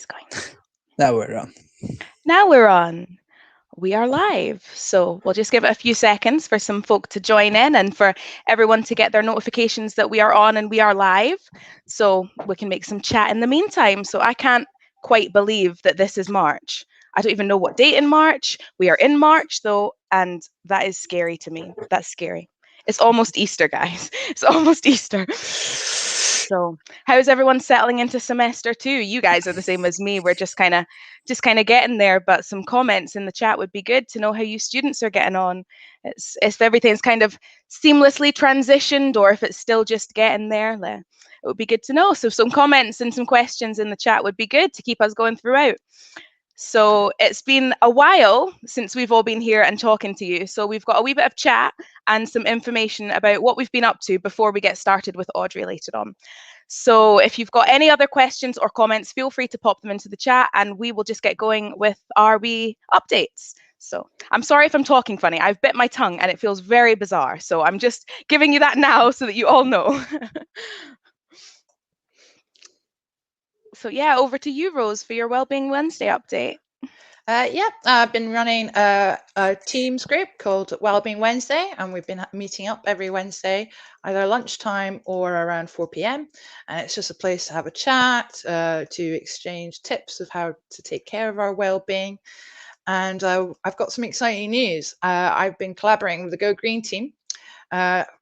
guys going? Now we're on. Now we're on. We are live. So we'll just give it a few seconds for some folk to join in and for everyone to get their notifications that we are on and we are live. So we can make some chat in the meantime. So I can't quite believe that this is March. I don't even know what date in March. We are in March though, and that is scary to me. That's scary. It's almost Easter, guys. It's almost Easter. So how is everyone settling into semester 2? You guys are the same as me. We're just kind of getting there, but some comments in the chat would be good to know how you students are getting on. It's if everything's kind of seamlessly transitioned or if it's still just getting there. It would be good to know. So some comments and some questions in the chat would be good to keep us going throughout. So it's been a while since we've all been here and talking to you. So we've got a wee bit of chat and some information about what we've been up to before we get started with Audrey later on. So if you've got any other questions or comments, feel free to pop them into the chat and we will just get going with our wee updates. So I'm sorry if I'm talking funny. I've bit my tongue and it feels very bizarre. So I'm just giving you that now so that you all know. So yeah, over to you, Rose, for your Wellbeing Wednesday update. I've been running a Teams group called Wellbeing Wednesday, and we've been meeting up every Wednesday, either lunchtime or around 4 p.m. And it's just a place to have a chat, to exchange tips of how to take care of our well-being. And I've got some exciting news. I've been collaborating with the Go Green team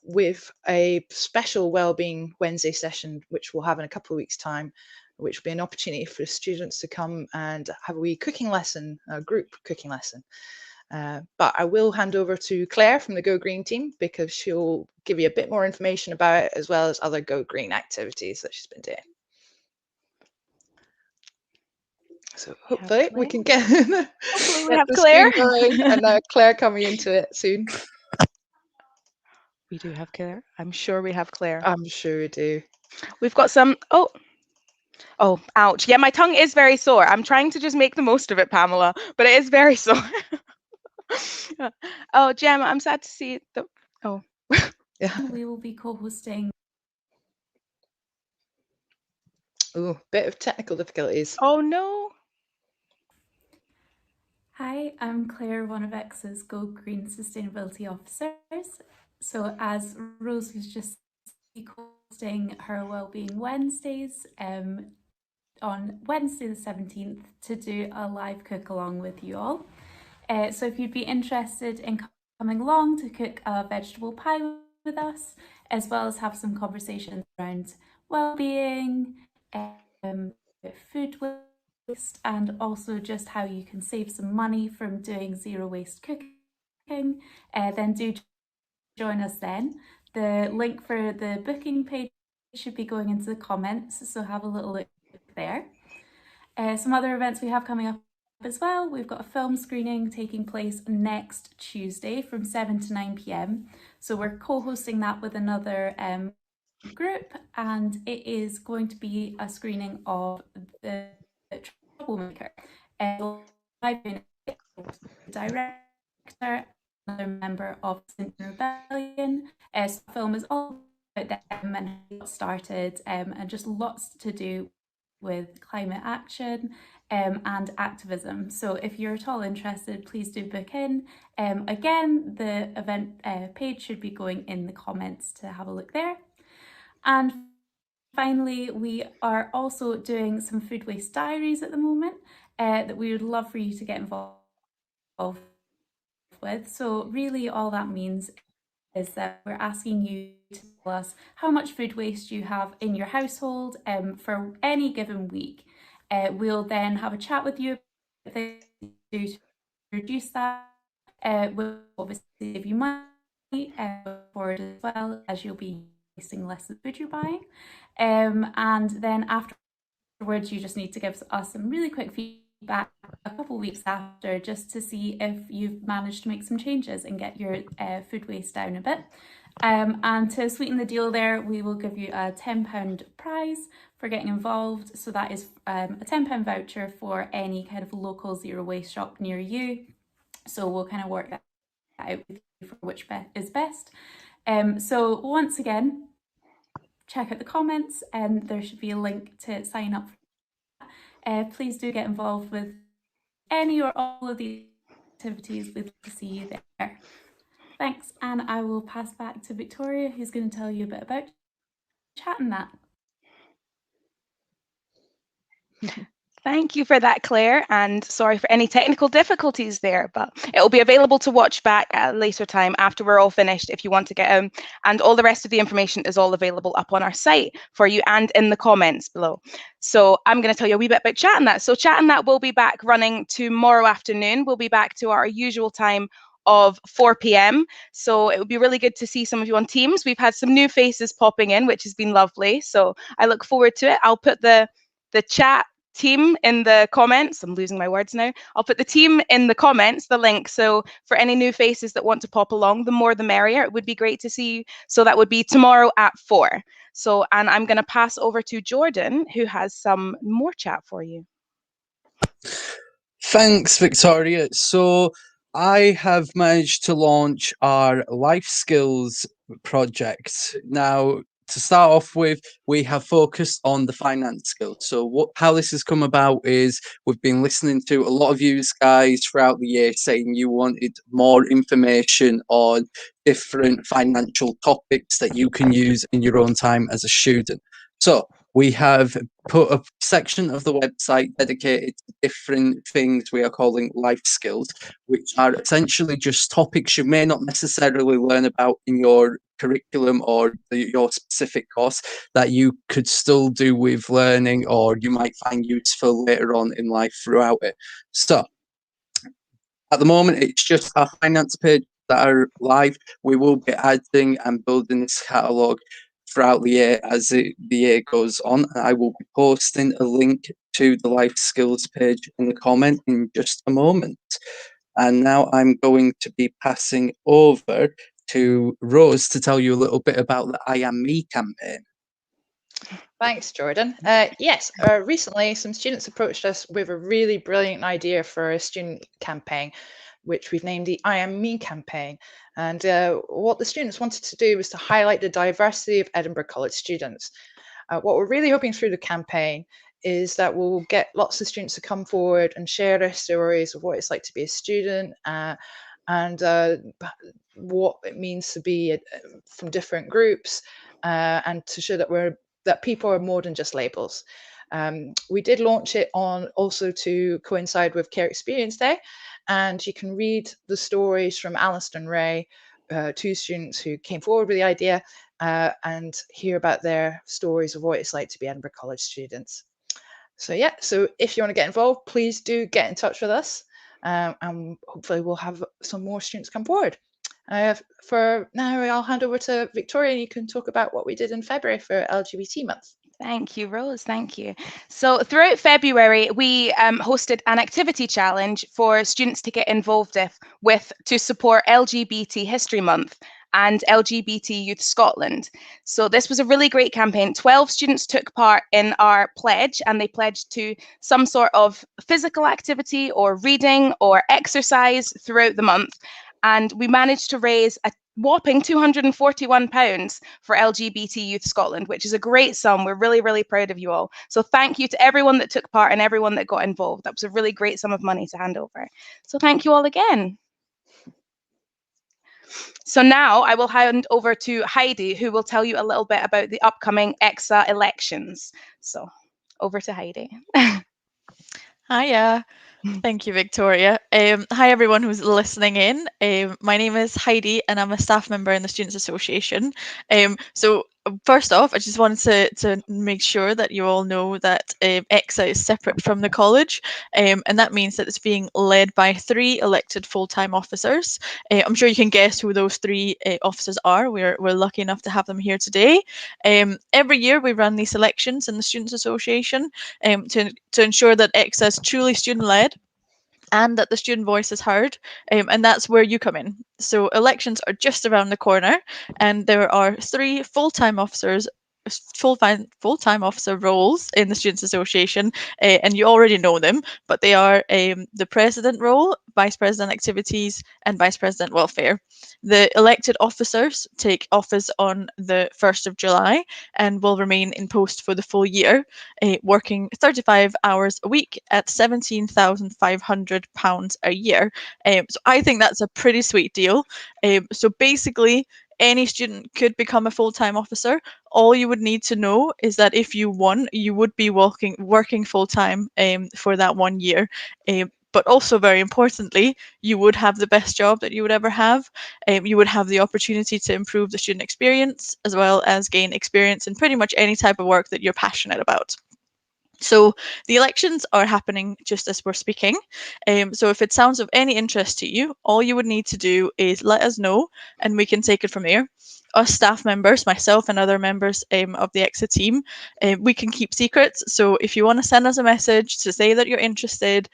with a special Wellbeing Wednesday session, which we'll have in a couple of weeks' time, which will be an opportunity for students to come and have a wee cooking lesson, a group cooking lesson. But I will hand over to Claire from the Go Green team because she'll give you a bit more information about it as well as other Go Green activities that she's been doing. So hopefully we can get, hopefully we have the Claire. screen going and Claire coming into it soon. We do have Claire. I'm sure we have Claire. I'm sure we do. We've got some. Oh, ouch. Yeah, my tongue is very sore. I'm trying to just make the most of it, Pamela, but it is very sore. Oh, Gemma, I'm sad to see the. Oh. Yeah. We will be co-hosting. Oh, bit of technical difficulties. Oh no. Hi, I'm Claire, one of ECSA's Go Green Sustainability Officers. So as Rose was just hosting her Wellbeing Wednesdays on Wednesday the 17th to do a live cook along with you all. So if you'd be interested in coming along to cook a vegetable pie with us, as well as have some conversations around well-being, food waste, and also just how you can save some money from doing zero waste cooking, then do join us then. The link for the booking page should be going into the comments, so have a little look there. Some other events we have coming up as well. We've got a film screening taking place next Tuesday from 7 to 9 p.m. So we're co-hosting that with another group, and it is going to be a screening of The Troublemaker. Director, another member of Extinction Rebellion. So the film is all about them and how it got started, and just lots to do with climate action and activism. So if you're at all interested, please do book in. Again, the event page should be going in the comments to have a look there. And finally, we are also doing some food waste diaries at the moment that we would love for you to get involved with. So really all that means is that we're asking you to tell us how much food waste you have in your household for any given week. We'll then have a chat with you about things to do to reduce that. We'll obviously save you money for it as well, as you'll be wasting less of the food you're buying. And then afterwards, you just need to give us some really quick feedback a couple of weeks after, just to see if you've managed to make some changes and get your food waste down a bit. And to sweeten the deal there, we will give you a £10 prize for getting involved. So that is a £10 voucher for any kind of local zero waste shop near you. So we'll kind of work that out with you for which is best. So once again, check out the comments and there should be a link to sign up for please do get involved with any or all of the activities. We'd love to see you there. Thanks, and I will pass back to Victoria, who's going to tell you a bit about chat and that. Thank you for that, Claire, and sorry for any technical difficulties there, but it will be available to watch back at a later time after we're all finished if you want to get and all the rest of the information is all available up on our site for you and in the comments below. So I'm going to tell you a wee bit about Chat and That. So Chat and That will be back running tomorrow afternoon. We'll be back to our usual time of 4 p.m. So it would be really good to see some of you on Teams. We've had some new faces popping in, which has been lovely. So I look forward to it. I'll put the chat team in the comments. I'm losing my words now. I'll put the team in the comments, the link. So for any new faces that want to pop along, the more the merrier. It would be great to see you. So that would be tomorrow at 4. So, and I'm going to pass over to Jordan, who has some more chat for you. Thanks, Victoria. So I have managed to launch our life skills project. Now, to start off with, we have focused on the finance skills. So how this has come about is we've been listening to a lot of you guys throughout the year saying you wanted more information on different financial topics that you can use in your own time as a student. So we have put a section of the website dedicated to different things we are calling life skills, which are essentially just topics you may not necessarily learn about in your curriculum or your specific course that you could still do with learning or you might find useful later on in life throughout it. So at the moment, it's just our finance page that are live. We will be adding and building this catalogue throughout the year as the year goes on. And I will be posting a link to the life skills page in the comment in just a moment. And now I'm going to be passing over to Rose to tell you a little bit about the I Am Me campaign. Thanks, Jordan. Yes, recently some students approached us with a really brilliant idea for a student campaign, which we've named the I Am Me campaign. And what the students wanted to do was to highlight the diversity of Edinburgh College students. What we're really hoping through the campaign is that we'll get lots of students to come forward and share their stories of what it's like to be a student and what it means to be from different groups and to show that people are more than just labels. We did launch it on also to coincide with Care Experience Day, and you can read the stories from Alistair and Ray, 2 students who came forward with the idea, and hear about their stories of what it's like to be Edinburgh College students. So yeah, so if you want to get involved, please do get in touch with us, and hopefully we'll have some more students come forward. For now, I'll hand over to Victoria, and you can talk about what we did in February for LGBT month. Thank you, Rose. Thank you. So throughout February, we hosted an activity challenge for students to get involved with to support LGBT History Month and LGBT Youth Scotland. So this was a really great campaign. 12 students took part in our pledge, and they pledged to some sort of physical activity or reading or exercise throughout the month. And we managed to raise a whopping £241 for LGBT Youth Scotland, which is a great sum. We're really, really proud of you all. So thank you to everyone that took part and everyone that got involved. That was a really great sum of money to hand over. So thank you all again. So now I will hand over to Heidi, who will tell you a little bit about the upcoming ECSA elections. So over to Heidi. Hiya. Thank you, Victoria. Hi, everyone who's listening in. My name is Heidi, and I'm a staff member in the Students' Association. So first off, I just wanted to make sure that you all know that ECSA is separate from the college, and that means that it's being led by 3 elected full-time officers. I'm sure you can guess who those 3 officers are. We're lucky enough to have them here today. Every year we run these elections in the Students' Association to ensure that ECSA is truly student-led and that the student voice is heard, and that's where you come in. So elections are just around the corner, and there are 3 full-time officers full-time officer roles in the Students' Association, and you already know them, but they are the President role, Vice President Activities, and Vice President Welfare. The elected officers take office on the 1st of July and will remain in post for the full year, working 35 hours a week at £17,500 a year. So I think that's a pretty sweet deal. So basically, any student could become a full-time officer. All you would need to know is that if you won, you would be working full-time for that 1 year. But also, very importantly, you would have the best job that you would ever have. You would have the opportunity to improve the student experience, as well as gain experience in pretty much any type of work that you're passionate about. So the elections are happening just as we're speaking. So if it sounds of any interest to you, all you would need to do is let us know and we can take it from there. Us staff members, myself and other members of the ECSA team, we can keep secrets. So if you want to send us a message to say that you're interested,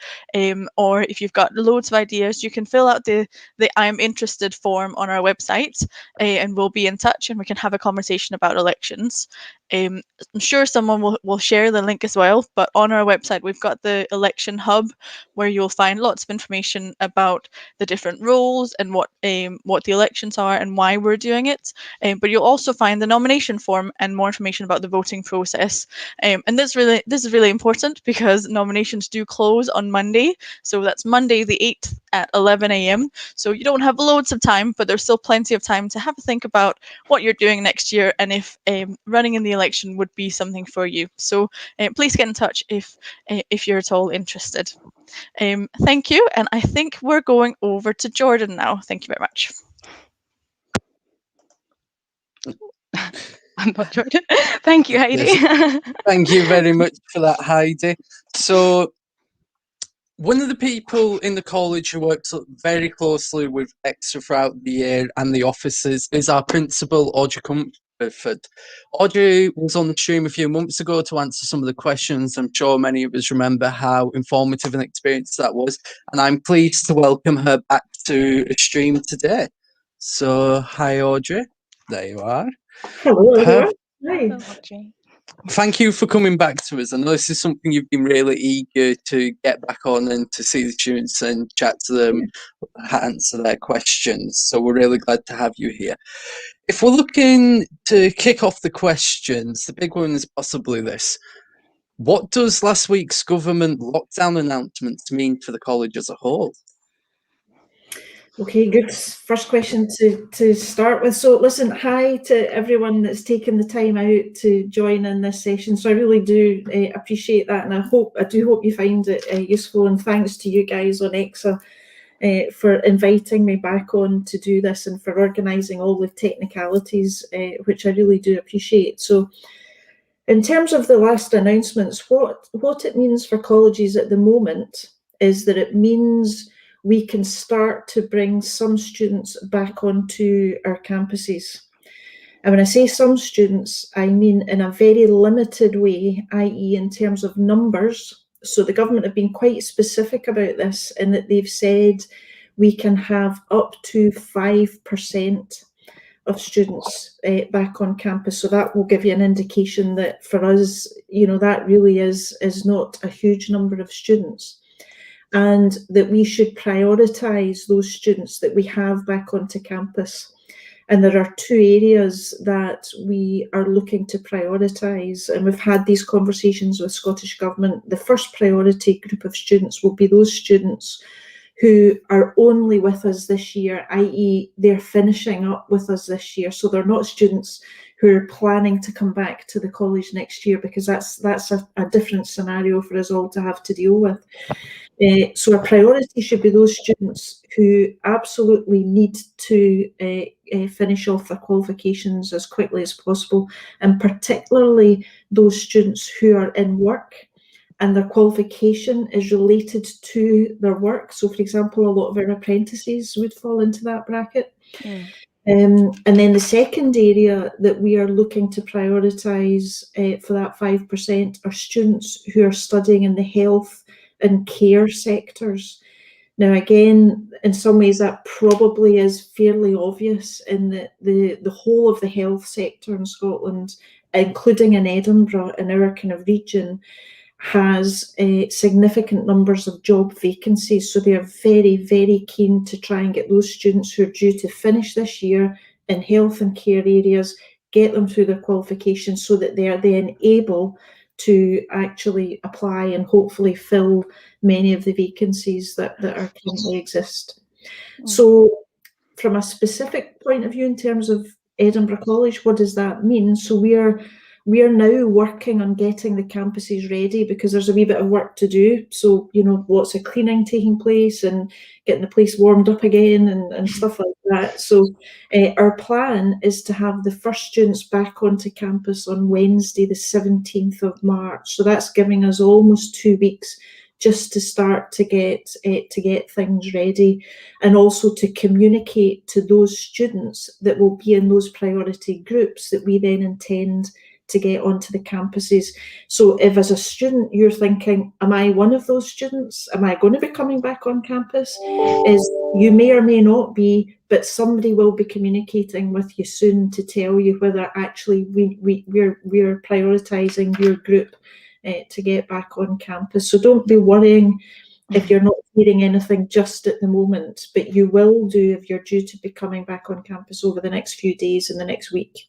or if you've got loads of ideas, you can fill out the I'm interested form on our website, and we'll be in touch and we can have a conversation about elections. I'm sure someone will share the link as well, but on our website we've got the election hub where you'll find lots of information about the different roles and what the elections are and why we're doing it. But you'll also find the nomination form and more information about the voting process. And this is really important because nominations do close on Monday. So that's Monday the 8th at 11 a.m. So you don't have loads of time, but there's still plenty of time to have a think about what you're doing next year and if running in the election would be something for you. So please get in touch if you're at all interested. Thank you, and I think we're going over to Jordan now. Thank you very much. I'm not Jordan. Thank you, Heidi. Yes. Thank you very much for that, Heidi. So one of the people in the college who works very closely with ECSA throughout the year and the officers is our principal, Audrey Comfort. Audrey was on the stream a few months ago to answer some of the questions. I'm sure many of us remember how informative an experience that was, and I'm pleased to welcome her back to the stream today. So, hi Audrey, there you are. Hello everyone. Hi. Thank you for coming back to us. I know this is something you've been really eager to get back on and to see the students and chat to them, answer their questions. So we're really glad to have you here. If we're looking to kick off the questions, the big one is possibly this. What does last week's government lockdown announcements mean for the college as a whole? Okay, good first question to start with. So listen, hi to everyone that's taken the time out to join in this session. So I really do appreciate that, and I do hope you find it useful, and thanks to you guys on ECSA for inviting me back on to do this and for organising all the technicalities, which I really do appreciate. So in terms of the last announcements, what it means for colleges at the moment is that it means we can start to bring some students back onto our campuses. And when I say some students, I mean in a very limited way, i.e. in terms of numbers. So the government have been quite specific about this in that they've said we can have up to 5% of students back on campus. So that will give you an indication that for us, that really is not a huge number of students, and that we should prioritise those students that we have back onto campus. And there are two areas that we are looking to prioritise, and we've had these conversations with Scottish Government. The first priority group of students will be those students who are only with us this year, i.e. they're finishing up with us this year. So they're not students who are planning to come back to the college next year, because that's a different scenario for us all to have to deal with. So our priority should be those students who absolutely need to finish off their qualifications as quickly as possible, and particularly those students who are in work and their qualification is related to their work. So, for example, a lot of our apprentices would fall into that bracket. And then the second area that we are looking to prioritise for that 5% are students who are studying in the health and care sectors. Now, again, in some ways that probably is fairly obvious in that the whole of the health sector in Scotland, including in Edinburgh, in our kind of region, has significant numbers of job vacancies. So they're very, very keen to try and get those students who are due to finish this year in health and care areas, get them through their qualifications so that they are then able to actually apply and hopefully fill many of the vacancies that are currently exist. So from a specific point of view in terms of Edinburgh College, what does that mean? So we are now working on getting the campuses ready because there's a wee bit of work to do. So, you know, lots of cleaning taking place and getting the place warmed up again and stuff like that. So our plan is to have the first students back onto campus on Wednesday, the 17th of March. So that's giving us almost 2 weeks just to start to get things ready, and also to communicate to those students that will be in those priority groups that we then intend to get onto the campuses. So if as a student you're thinking, am I one of those students? Am I going to be coming back on campus? Is you may or may not be, but somebody will be communicating with you soon to tell you whether actually we're prioritising your group to get back on campus. So don't be worrying if you're not hearing anything just at the moment, but you will do if you're due to be coming back on campus over the next few days and the next week.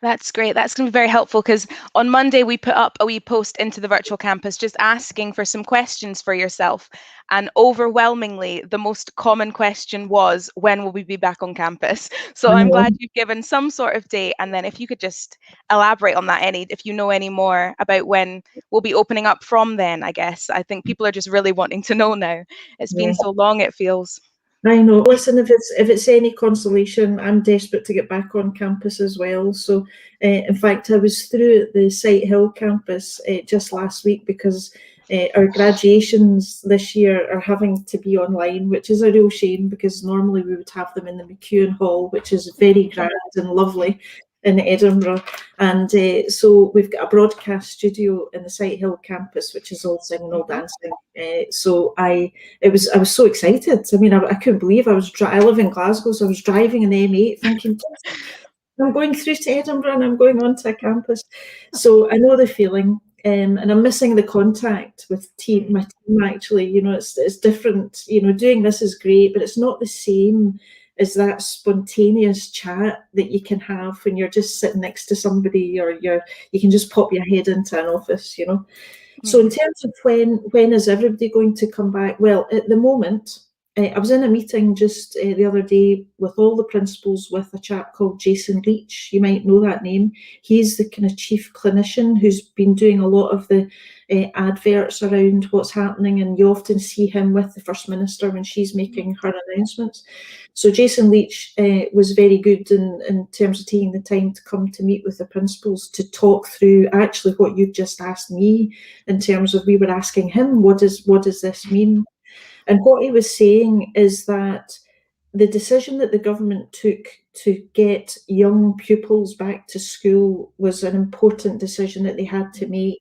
That's great. That's going to be very helpful because on Monday we put up a wee post into the virtual campus just asking for some questions for yourself. And overwhelmingly, the most common question was, when will we be back on campus? So I'm glad you've given some sort of date. And then if you could just elaborate on that, if you know any more about when we'll be opening up from then, I guess. I think people are just really wanting to know now. It's been so long, it feels. I know. Listen, if it's any consolation, I'm desperate to get back on campus as well. So, in fact, I was through at the Sighthill campus just last week because our graduations this year are having to be online, which is a real shame because normally we would have them in the McEwan Hall, which is very grand and lovely in Edinburgh. And so we've got a broadcast studio in the Sighthill campus, which is all singing, all dancing. So I was so excited. I mean, I couldn't believe I live in Glasgow, so I was driving in the M8 thinking, I'm going through to Edinburgh and I'm going onto a campus. So I know the feeling. And I'm missing the contact with my team, actually. You know, it's different. You know, doing this is great, but it's not the same as that spontaneous chat that you can have when you're just sitting next to somebody, or you can just pop your head into an office, you know. So in terms of when is everybody going to come back? Well, at the moment, I was in a meeting just the other day with all the principals with a chap called Jason Leach. You might know that name. He's the kind of chief clinician who's been doing a lot of the adverts around what's happening, and you often see him with the First Minister when she's making her announcements. So Jason Leach was very good in terms of taking the time to come to meet with the principals to talk through actually what you've just asked me, in terms of, we were asking him, what does this mean? And what he was saying is that the decision that the government took to get young pupils back to school was an important decision that they had to make.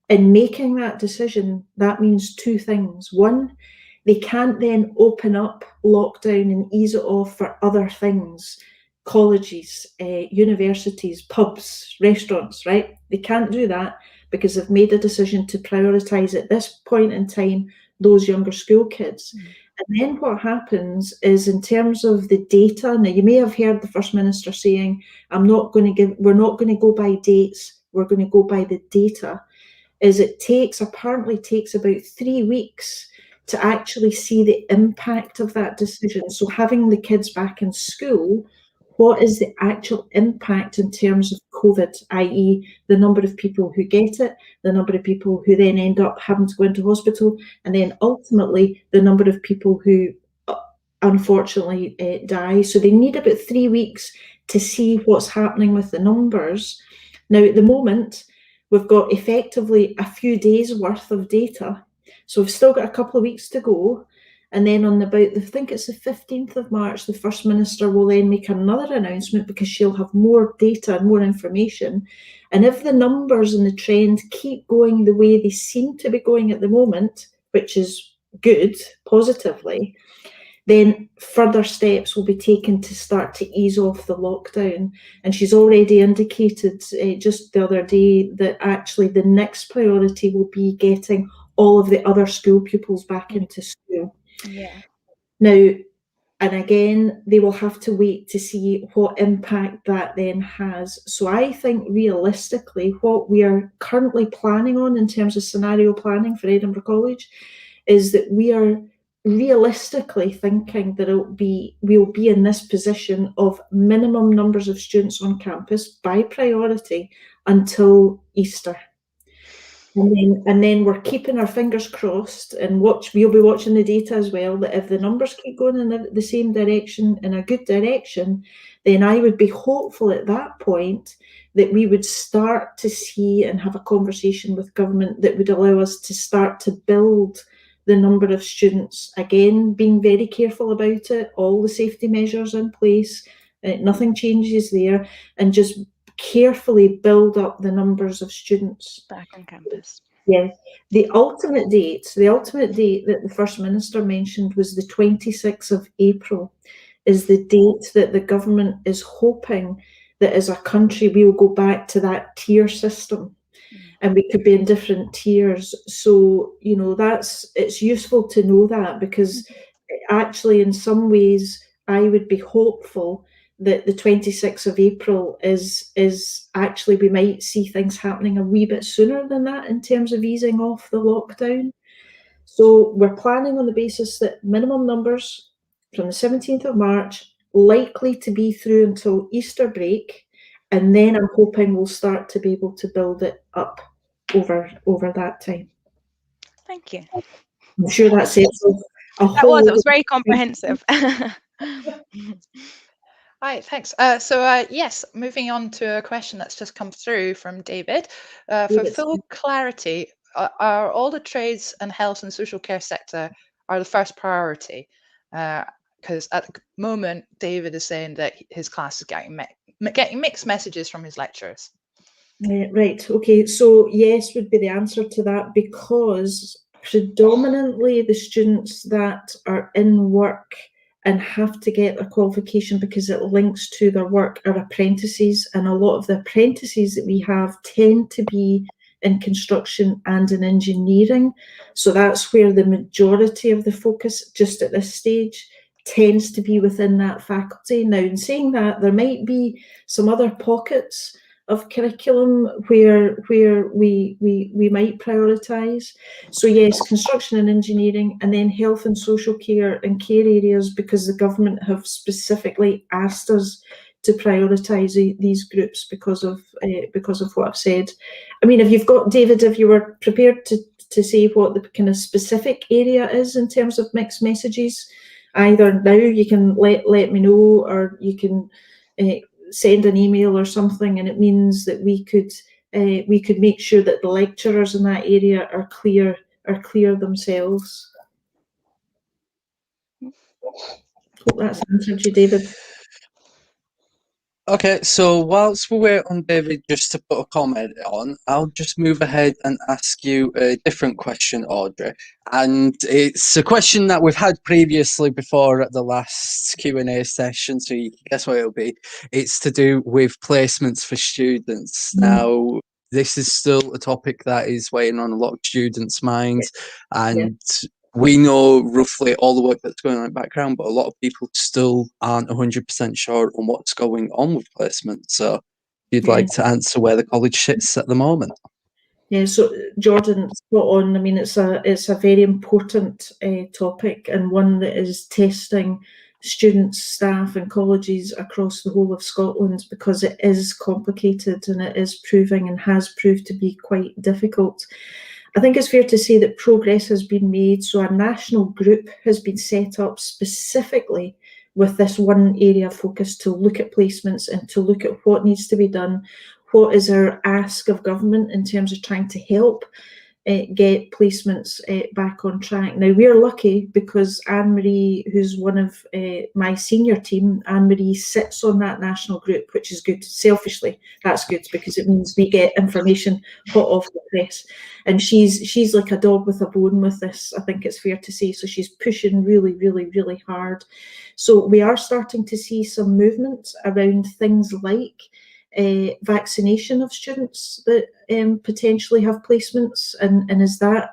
In making that decision, that means two things. One, they can't then open up lockdown and ease it off for other things, colleges, universities, pubs, restaurants, right? They can't do that because they've made a decision to prioritise at this point in time those younger school kids. And then what happens is, in terms of the data, now you may have heard the First Minister saying, we're not going to go by dates, we're going to go by the data, is it apparently takes about 3 weeks to actually see the impact of that decision. So having the kids back in school, what is the actual impact in terms of COVID, i.e. the number of people who get it, the number of people who then end up having to go into hospital, and then ultimately the number of people who unfortunately die. So they need about 3 weeks to see what's happening with the numbers. Now, at the moment, we've got effectively a few days worth of data. So we've still got a couple of weeks to go. And then on about, I think it's the 15th of March, the First Minister will then make another announcement because she'll have more data and more information. And if the numbers and the trend keep going the way they seem to be going at the moment, which is good, positively, then further steps will be taken to start to ease off the lockdown. And she's already indicated just the other day that actually the next priority will be getting all of the other school pupils back into school. Yeah. Now, and again, they will have to wait to see what impact that then has. So I think realistically, what we are currently planning on in terms of scenario planning for Edinburgh College is that we are realistically thinking that we'll be in this position of minimum numbers of students on campus by priority until Easter. And then we're keeping our fingers crossed, and we'll be watching the data as well, that if the numbers keep going in the same direction, in a good direction, then I would be hopeful at that point that we would start to see and have a conversation with government that would allow us to start to build the number of students, again, being very careful about it, all the safety measures in place, nothing changes there, and just carefully build up the numbers of students back on campus. Yeah, the ultimate date that the First Minister mentioned was the 26th of April, is the date that the government is hoping that as a country we will go back to that tier system, and we could be in different tiers. So, you know, it's useful to know that, because actually in some ways I would be hopeful that the 26th of April is actually, we might see things happening a wee bit sooner than that in terms of easing off the lockdown. So we're planning on the basis that minimum numbers from the 17th of March, likely to be through until Easter break, and then I'm hoping we'll start to be able to build it up over that time. Thank you. I'm sure that says a It whole. was very comprehensive. All right, thanks. Yes, moving on to a question that's just come through from David. For full clarity, are all the trades and health and social care sector are the first priority? Because at the moment, David is saying that his class is getting mixed messages from his lecturers. Right, okay, so yes would be the answer to that, because predominantly the students that are in work and have to get a qualification because it links to their work are apprentices, and a lot of the apprentices that we have tend to be in construction and in engineering. So that's where the majority of the focus just at this stage tends to be within that faculty. Now, in saying that, there might be some other pockets of curriculum where we might prioritise. So yes, construction and engineering, and then health and social care and care areas, because the government have specifically asked us to prioritise these groups because of what I've said. I mean, if you've got, David, if you were prepared to say what the kind of specific area is in terms of mixed messages, either now you can let me know, or you can send an email or something, and it means that we could make sure that the lecturers in that area are clear themselves. Hope that's answered you, David. Okay, so whilst we wait on David just to put a comment on, I'll just move ahead and ask you a different question, Audrey. And it's a question that we've had previously before at the last Q&A session, so you can guess what it'll be. It's to do with placements for students. Now, this is still a topic that is weighing on a lot of students' minds, and we know roughly all the work that's going on in the background, but a lot of people still aren't 100% sure on what's going on with placement. So you'd like to answer where the college sits at the moment? Yeah, so Jordan, spot on. I mean, it's a very important topic, and one that is testing students, staff and colleges across the whole of Scotland, because it is complicated and it is proving and has proved to be quite difficult. I think it's fair to say that progress has been made. So a national group has been set up specifically with this one area of focus to look at placements and to look at what needs to be done. What is our ask of government in terms of trying to help get placements back on track. Now, we're lucky because Anne-Marie, who's one of my senior team, Anne-Marie sits on that national group, which is good. Selfishly, that's good because it means we get information hot off the press. And she's like a dog with a bone with this, I think it's fair to say. So she's pushing really, really, really hard. So we are starting to see some movement around things like vaccination of students that potentially have placements, and is that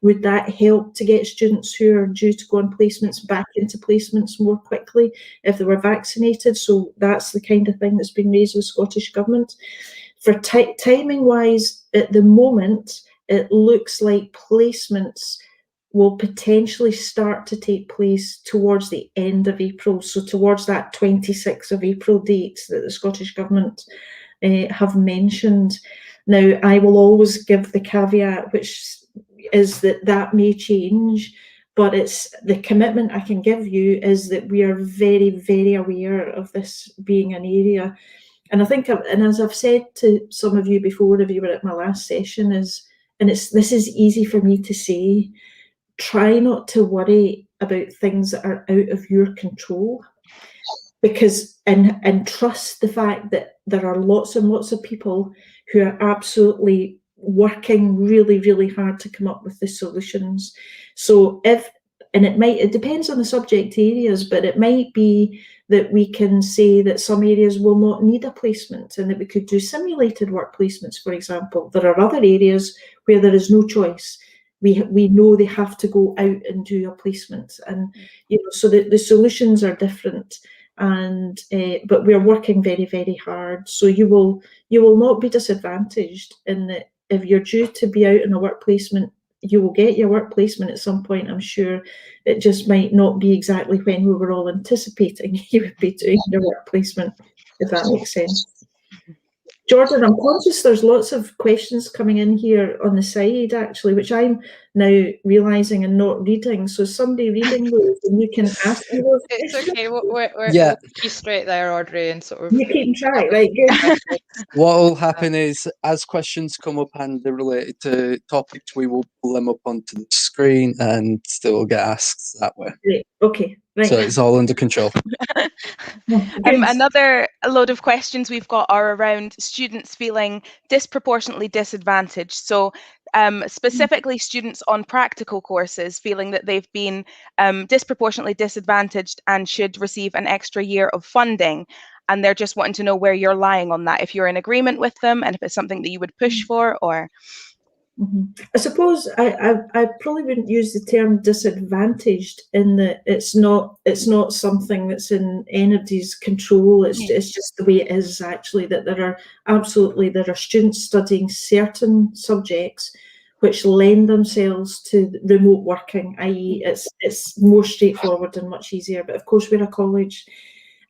would that help to get students who are due to go on placements back into placements more quickly if they were vaccinated? So that's the kind of thing that's been raised with Scottish Government. For timing wise, at the moment, it looks like placements will potentially start to take place towards the end of April, so towards that 26th of April date that the Scottish Government have mentioned. Now, I will always give the caveat, which is that may change, but it's the commitment I can give you is that we are very, very aware of this being an area. And I think, and as I've said to some of you before, if you were at my last session, this is easy for me to say, try not to worry about things that are out of your control, because and trust the fact that there are lots and lots of people who are absolutely working really, really hard to come up with the solutions. So it depends on the subject areas, but it might be that we can say that some areas will not need a placement and that we could do simulated work placements, for example. There are other areas where there is no choice. We know they have to go out and do a placement, and so the solutions are different, and but we're working very, very hard. So you will not be disadvantaged in that if you're due to be out in a work placement, you will get your work placement at some point. I'm sure it just might not be exactly when we were all anticipating you would be doing your work placement, if that makes sense. Jordan, I'm conscious there's lots of questions coming in here on the side, actually, which I'm now realising and not reading. So somebody reading those, and you can ask me those. It's okay. We'll keep you straight there, Audrey, and sort of. You keep track, right? Good. What will happen is, as questions come up and they're related to topics, we will pull them up onto the screen and they will get asked that way. Great. Okay. Right. So it's all under control. Another load of questions we've got are around students feeling disproportionately disadvantaged. So specifically students on practical courses feeling that they've been disproportionately disadvantaged and should receive an extra year of funding. And they're just wanting to know where you're lying on that, if you're in agreement with them and if it's something that you would push for, or... I suppose I probably wouldn't use the term disadvantaged in that it's not something that's in anybody's control. It's just the way it is, actually, that there are students studying certain subjects which lend themselves to remote working, i.e. it's more straightforward and much easier. But of course we're a college,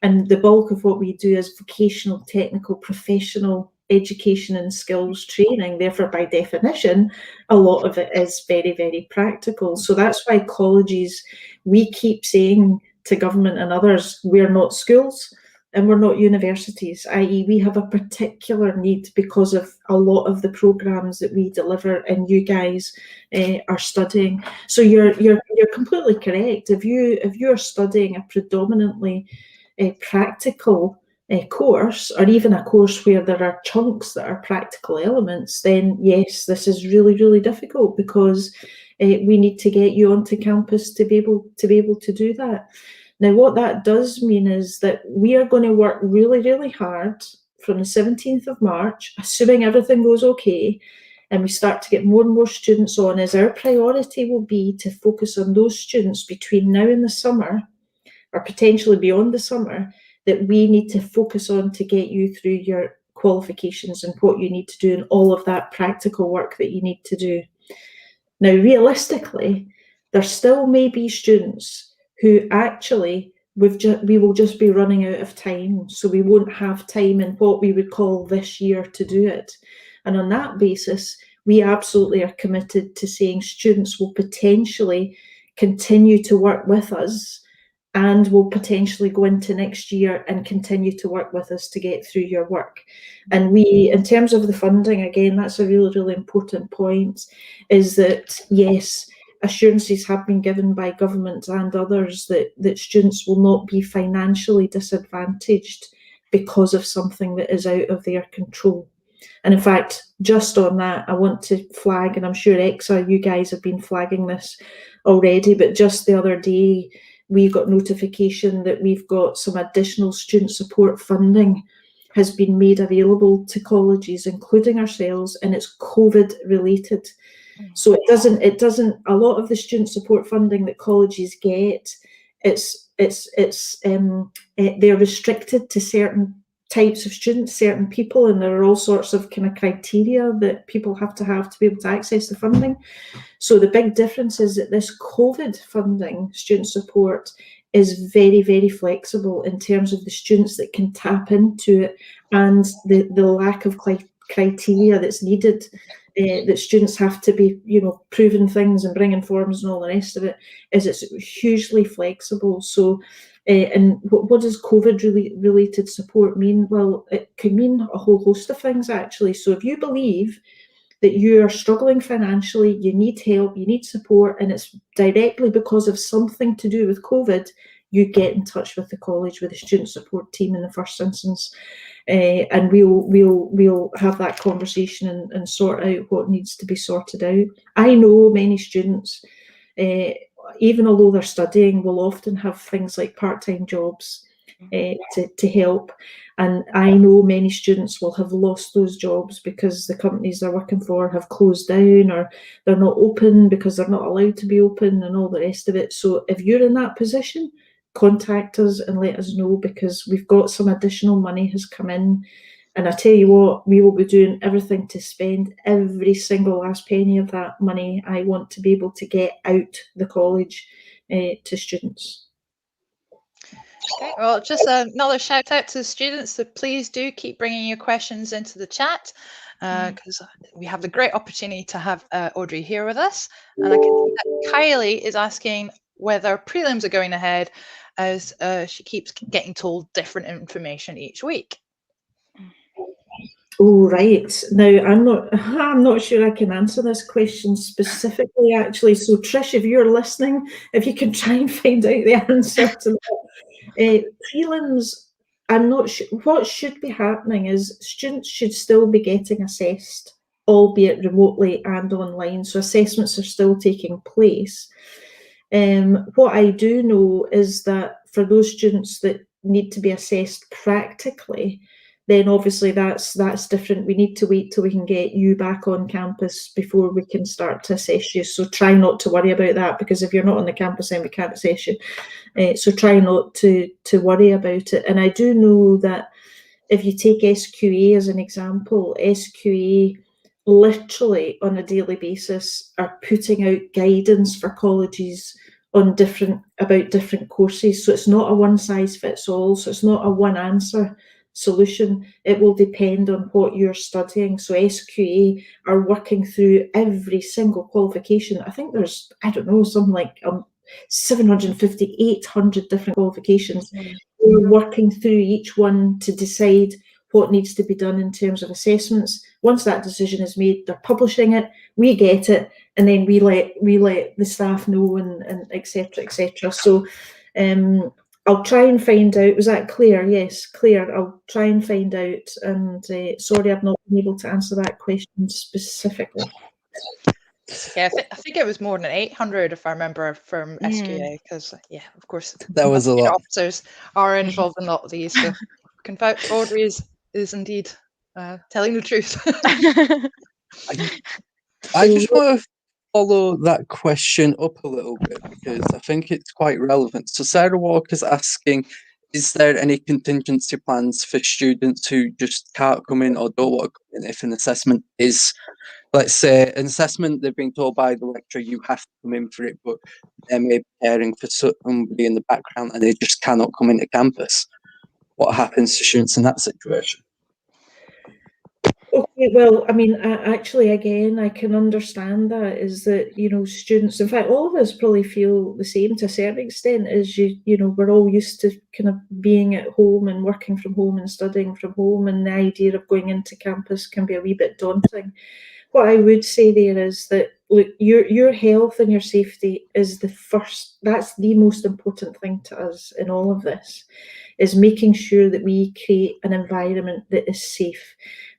and the bulk of what we do is vocational, technical, professional education and skills training. Therefore, by definition, a lot of it is very, very practical. So that's why colleges, we keep saying to government and others, we're not schools and we're not universities, i.e. we have a particular need because of a lot of the programs that we deliver and you guys are studying. So you're completely correct. If you're studying a predominantly practical course, or even a course where there are chunks that are practical elements, then yes, this is really, really difficult because we need to get you onto campus to be able to do that. Now, what that does mean is that we are going to work really, really hard from the 17th of March, assuming everything goes okay, and we start to get more and more students on, as our priority will be to focus on those students between now and the summer, or potentially beyond the summer, that we need to focus on to get you through your qualifications and what you need to do and all of that practical work that you need to do. Now, realistically, there still may be students who actually we will just be running out of time, so we won't have time in what we would call this year to do it. And on that basis, we absolutely are committed to saying students will potentially continue to work with us and will potentially go into next year and continue to work with us to get through your work. And we, in terms of the funding, again, that's a really, really important point, is that, yes, assurances have been given by government and others that students will not be financially disadvantaged because of something that is out of their control. And in fact, just on that, I want to flag, and I'm sure ECSA, you guys have been flagging this already, but just the other day, we got notification that we've got some additional student support funding has been made available to colleges, including ourselves, and it's COVID related. So it doesn't, a lot of the student support funding that colleges get, they're restricted to certain types of students, certain people, and there are all sorts of kind of criteria that people have to be able to access the funding. So the big difference is that this COVID funding, student support, is very, very flexible in terms of the students that can tap into it, and the lack of criteria that's needed, that students have to be, proving things and bringing forms and all the rest of it, is it's hugely flexible. So and what does COVID related support mean? Well, it can mean a whole host of things, actually. So if you believe that you are struggling financially, you need help, you need support, and it's directly because of something to do with COVID, you get in touch with the college, with the student support team in the first instance, and we'll have that conversation and sort out what needs to be sorted out. I know many students, even although they're studying, will often have things like part-time jobs to help. And I know many students will have lost those jobs because the companies they're working for have closed down, or they're not open because they're not allowed to be open, and all the rest of it. So if you're in that position, contact us and let us know, because we've got some additional money has come in. And I tell you what, we will be doing everything to spend every single last penny of that money. I want to be able to get out the college to students. Okay, well, just another shout out to the students, so please do keep bringing your questions into the chat, because we have the great opportunity to have Audrey here with us. And I can see that Kylie is asking whether prelims are going ahead, as she keeps getting told different information each week. Oh, right. Now, I'm not sure I can answer this question specifically, actually. So Trish, if you're listening, if you can try and find out the answer to that. Prelims, I'm not sure. What should be happening is students should still be getting assessed, albeit remotely and online. So assessments are still taking place. What I do know is that for those students that need to be assessed practically, then obviously that's different. We need to wait till we can get you back on campus before we can start to assess you. So try not to worry about that, because if you're not on the campus, then we can't assess you. So try not to worry about it. And I do know that if you take SQA as an example, SQA literally on a daily basis are putting out guidance for colleges on about different courses. So it's not a one size fits all. So it's not a one answer solution. It will depend on what you're studying. So SQA are working through every single qualification. I think there's, I don't know, something like 750, 800 different qualifications. We're working through each one to decide what needs to be done in terms of assessments. Once that decision is made, they're publishing it, we get it, and then we let the staff know, and et cetera, et cetera. So I'll try and find out. Was that clear? Yes, clear. I'll try and find out. And sorry, I've not been able to answer that question specifically. Yeah, I think it was more than 800, if I remember, from SQA, because, yeah, of course, That was a lot. officers are involved in a lot of these. So Audrey is indeed telling the truth. I just want to follow that question up a little bit, because I think it's quite relevant. So Sarah Walker's asking, is there any contingency plans for students who just can't come in or don't want to come in if an assessment is, let's say, an assessment they've been told by the lecturer you have to come in for it, but they're maybe caring for somebody in the background and they just cannot come into campus? What happens to students in that situation? Okay, well, I mean, actually, again, I can understand that, is that, you know, students, in fact, all of us probably feel the same to a certain extent, is you know, we're all used to kind of being at home and working from home and studying from home, and the idea of going into campus can be a wee bit daunting. What I would say there is that, look, your health and your safety is that's the most important thing to us in all of this, is making sure that we create an environment that is safe,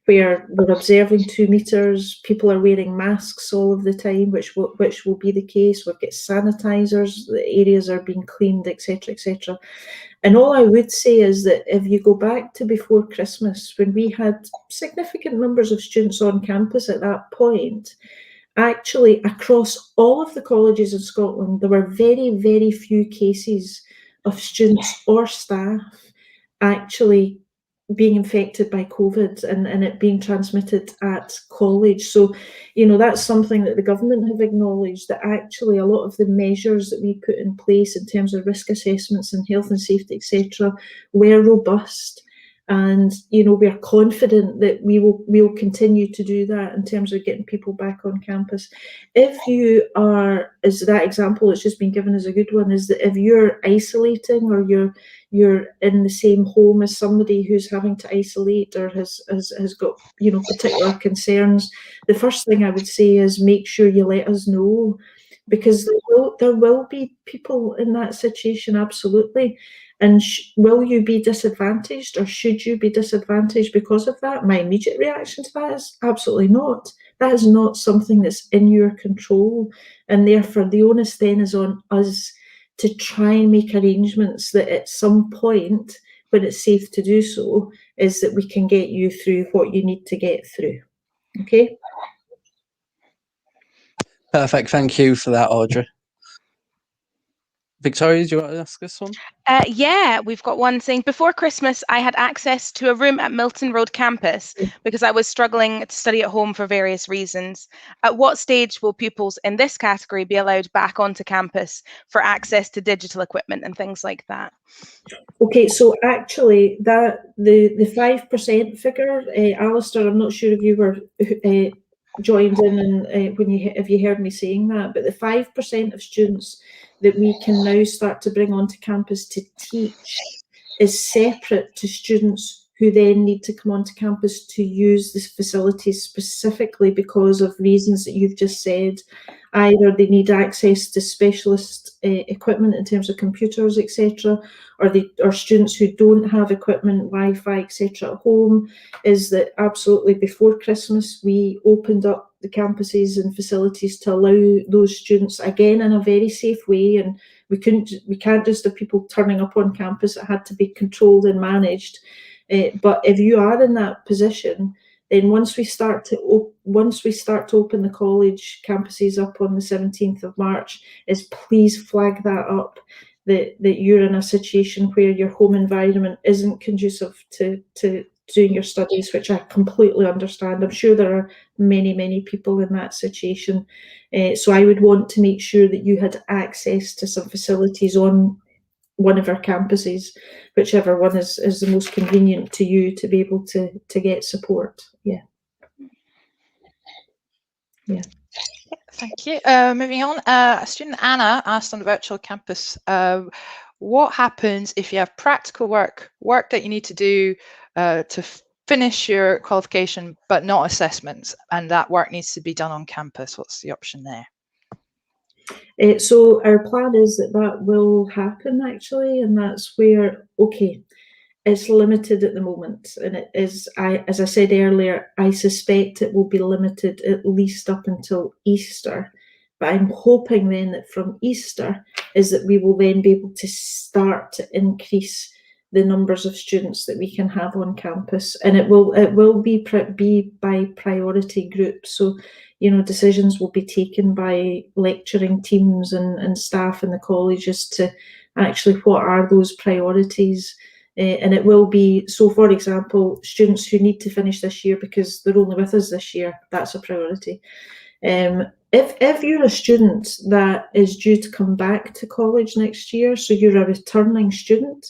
where we're observing 2 meters, people are wearing masks all of the time, which will be the case. We've got sanitisers, the areas are being cleaned, etc., etc. And all I would say is that if you go back to before Christmas, when we had significant numbers of students on campus at that point, actually across all of the colleges in Scotland, there were very, very few cases of students or staff actually being infected by COVID and it being transmitted at college. So, you know, that's something that the government have acknowledged, that actually a lot of the measures that we put in place in terms of risk assessments and health and safety, etc., were robust. And, you know, we are confident that we will continue to do that in terms of getting people back on campus. If you are, as that example that's just been given is a good one, is that if you're isolating or you're in the same home as somebody who's having to isolate or has got, you know, particular concerns, the first thing I would say is make sure you let us know, because there will be people in that situation, absolutely. And will you be disadvantaged, or should you be disadvantaged because of that? My immediate reaction to that is absolutely not. That is not something that's in your control, and therefore the onus then is on us to try and make arrangements that at some point, when it's safe to do so, is that we can get you through what you need to get through. Okay? Perfect. Thank you for that, Audrey. Victoria, do you want to ask this one? Yeah, we've got one saying, before Christmas, I had access to a room at Milton Road campus because I was struggling to study at home for various reasons. At what stage will pupils in this category be allowed back onto campus for access to digital equipment and things like that? Okay, so actually, that the 5% figure, Alistair, I'm not sure if you were joined in and when if you heard me saying that, but the 5% of students that we can now start to bring onto campus to teach is separate to students who then need to come onto campus to use the facilities specifically because of reasons that you've just said. Either they need access to specialist equipment in terms of computers, etc., or students who don't have equipment, Wi-Fi, etc. at home. Is that absolutely before Christmas we opened up the campuses and facilities to allow those students, again in a very safe way, and we can't just have people turning up on campus. It had to be controlled and managed. But if you are in that position, then once we start to open the college campuses up on the 17th of March, is please flag that up, that you're in a situation where your home environment isn't conducive to doing your studies, which I completely understand. I'm sure there are many people in that situation. So I would want to make sure that you had access to some facilities on one of our campuses, whichever one is the most convenient to you to be able to get support. Yeah. Thank you. Moving on, student Anna asked on the virtual campus, what happens if you have practical work that you need to do to finish your qualification, but not assessments, and that work needs to be done on campus? What's the option there? So our plan is that will happen, actually, and that's where, okay, it's limited at the moment, and it is, as I said earlier, I suspect it will be limited at least up until Easter. But I'm hoping then that from Easter is that we will then be able to start to increase the numbers of students that we can have on campus, and it will be by priority group. So, you know, decisions will be taken by lecturing teams and staff in the colleges to actually what are those priorities. And it will be, so for example, students who need to finish this year because they're only with us this year, that's a priority. If you're a student that is due to come back to college next year, so you're a returning student,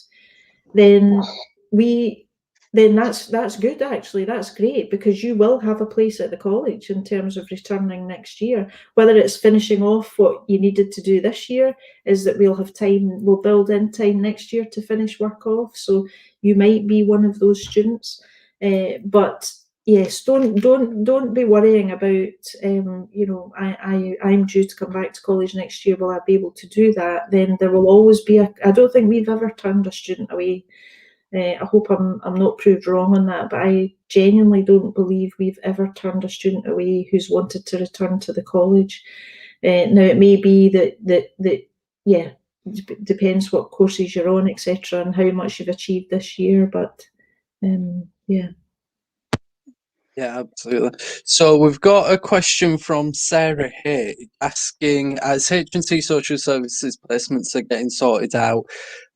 then we then that's good, actually. That's great, because you will have a place at the college in terms of returning next year. Whether it's finishing off what you needed to do this year, is that we'll have time, we'll build in time next year to finish work off. So you might be one of those students. But yes, don't be worrying about, you know, I'm due to come back to college next year. Will I be able to do that? Then there will always be I don't think we've ever turned a student away. I hope I'm not proved wrong on that, but I genuinely don't believe we've ever turned a student away who's wanted to return to the college. Now it may be that yeah, depends what courses you're on, etc., and how much you've achieved this year. But yeah. Yeah, absolutely. So we've got a question from Sarah here asking, as H&C Social Services placements are getting sorted out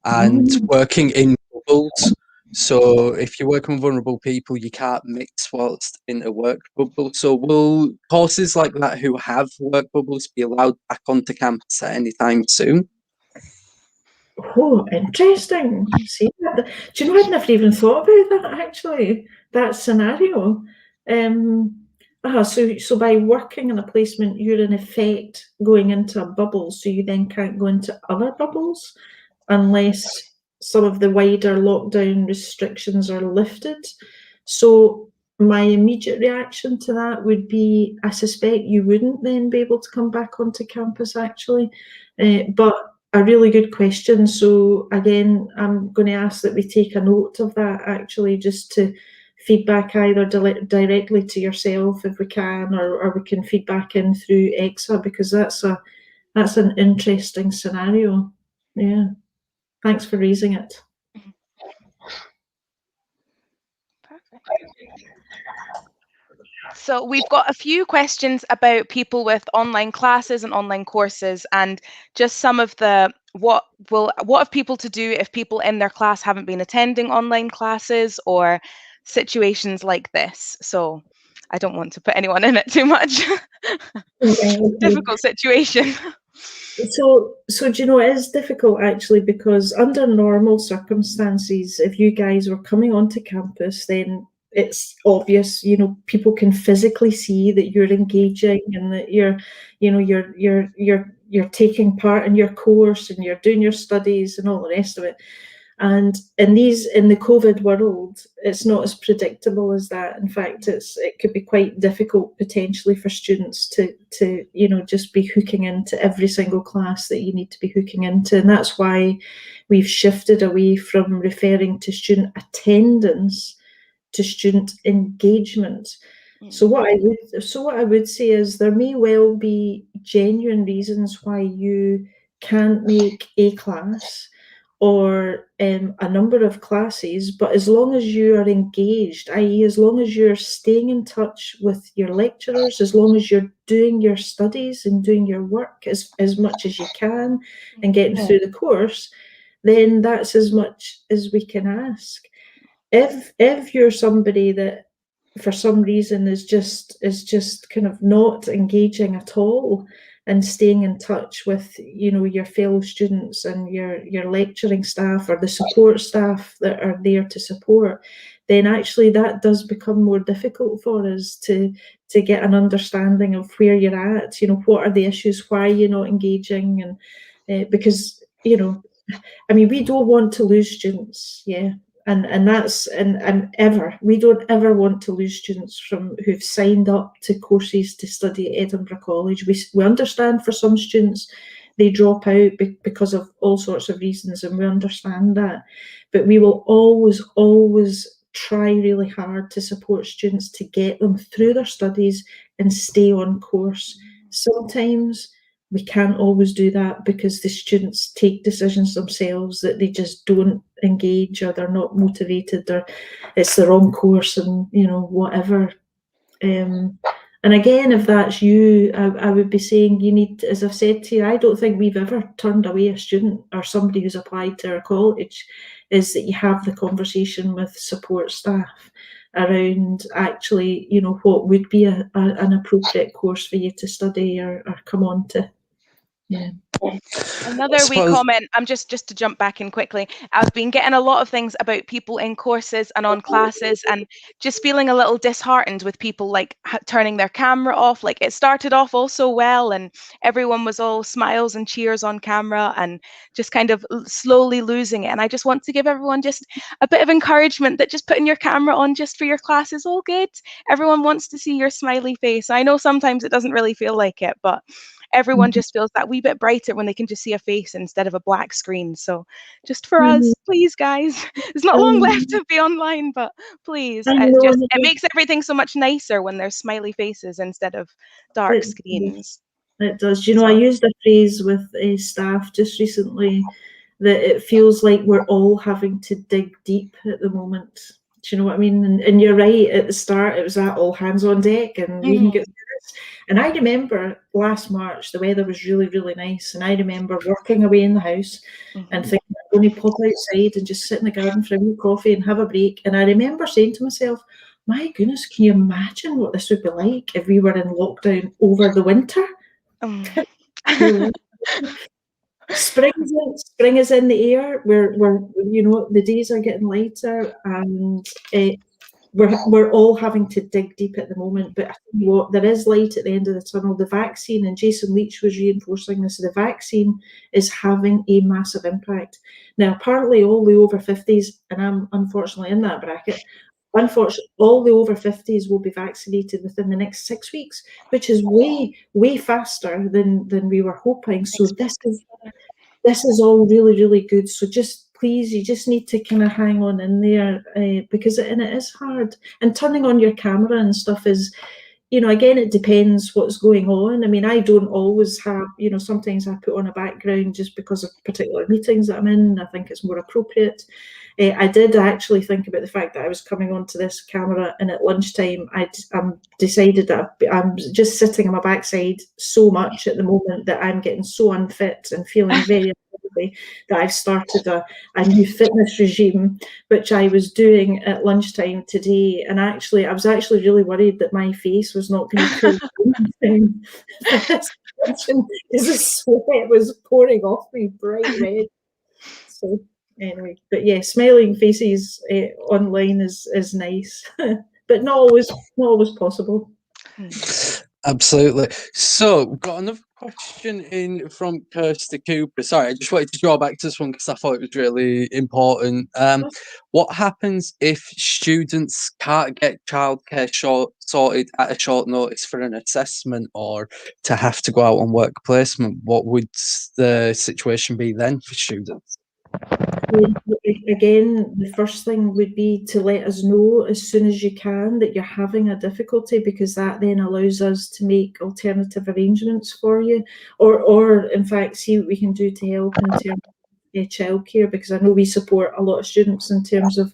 and working in bubbles, so if you're working with vulnerable people, you can't mix whilst in a work bubble. So will courses like that who have work bubbles be allowed back onto campus at any time soon? Oh, interesting. See that? Do you know, I'd never even thought about that, actually, that scenario. So by working in a placement, you're in effect going into a bubble, so you then can't go into other bubbles unless some of the wider lockdown restrictions are lifted. So my immediate reaction to that would be, I suspect you wouldn't then be able to come back onto campus, actually. But a really good question. So again, I'm going to ask that we take a note of that, actually, just to feedback either directly to yourself if we can, or we can feedback in through ECSA, because that's an interesting scenario. Yeah, thanks for raising it. Perfect. So we've got a few questions about people with online classes and online courses, and just some of the what have people to do if people in their class haven't been attending online classes, or situations like this. So I don't want to put anyone in it too much. Okay. Difficult situation. So do you know, it is difficult, actually, because under normal circumstances, if you guys were coming onto campus, then it's obvious, you know, people can physically see that you're engaging and that you're taking part in your course and you're doing your studies and all the rest of it. And in the COVID world, it's not as predictable as that. In fact, it could be quite difficult potentially for students to you know, just be hooking into every single class that you need to be hooking into. And that's why we've shifted away from referring to student attendance to student engagement. So what I would say is, there may well be genuine reasons why you can't make a class or a number of classes, but as long as you are engaged, i.e. as long as you're staying in touch with your lecturers, as long as you're doing your studies and doing your work as much as you can and getting through the course, then that's as much as we can ask. If you're somebody that for some reason is just kind of not engaging at all and staying in touch with, you know, your fellow students and your lecturing staff or the support staff that are there to support, then actually that does become more difficult for us to get an understanding of where you're at, you know, what are the issues, why you're not engaging, and because, you know, I mean, we don't want to lose students, yeah. And that's and ever, we don't ever want to lose students who've signed up to courses to study at Edinburgh College. We understand for some students they drop out because of all sorts of reasons, and we understand that. But we will always try really hard to support students to get them through their studies and stay on course. Sometimes we can't always do that because the students take decisions themselves that they just don't engage, or they're not motivated, or it's the wrong course, and, you know, whatever. And again, if that's you, I would be saying you need, as I've said to you, I don't think we've ever turned away a student or somebody who's applied to our college, is that you have the conversation with support staff around actually, you know, what would be an appropriate course for you to study or come on to. Yeah. Another wee comment, I'm just to jump back in quickly. I've been getting a lot of things about people in courses and on classes and just feeling a little disheartened with people like turning their camera off. Like it started off all so well and everyone was all smiles and cheers on camera and just kind of slowly losing it. And I just want to give everyone just a bit of encouragement that just putting your camera on just for your class is all good. Everyone wants to see your smiley face. I know sometimes it doesn't really feel like it, but everyone just feels that wee bit brighter when they can just see a face instead of a black screen. So just for us, please guys, there's not long left to be online, but please, it makes everything so much nicer when there's smiley faces instead of dark screens. It does. You know, I used a phrase with staff just recently that it feels like we're all having to dig deep at the moment. Do you know what I mean? And you're right, at the start it was that all hands on deck and we can get through this. And I remember last March the weather was really, really nice, and I remember working away in the house and thinking I'm going to pop outside and just sit in the garden for a wee coffee and have a break. And I remember saying to myself, my goodness, can you imagine what this would be like if we were in lockdown over the winter? Spring is in the air. We're you know, the days are getting lighter, and we're all having to dig deep at the moment. But I tell you what, there is light at the end of the tunnel. The vaccine, and Jason Leach was reinforcing this, the vaccine is having a massive impact. Now, apparently all the over 50s, and I'm unfortunately in that bracket, unfortunately, all the over 50s will be vaccinated within the next 6 weeks, which is way faster than we were hoping. So this is all really, really good. So just please, you just need to kind of hang on in there because it is hard. And turning on your camera and stuff is, you know, again, it depends what's going on. I mean, I don't always have, you know, sometimes I put on a background just because of particular meetings that I'm in. I think it's more appropriate. I did actually think about the fact that I was coming onto this camera, and at lunchtime I decided that I'm just sitting on my backside so much at the moment that I'm getting so unfit and feeling very unhealthy that I've started a new fitness regime, which I was doing at lunchtime today. And actually, I was actually really worried that my face was not going to cool because the sweat was pouring off me bright red. So anyway, but yeah, smiling faces online is nice, but not always possible. Absolutely. So, got another question in from Kirsty Cooper. Sorry, I just wanted to draw back to this one because I thought it was really important. What happens if students can't get childcare sorted at a short notice for an assessment or to have to go out on work placement? What would the situation be then for students? Again, the first thing would be to let us know as soon as you can that you're having a difficulty, because that then allows us to make alternative arrangements for you, or in fact see what we can do to help in terms of childcare, because I know we support a lot of students in terms of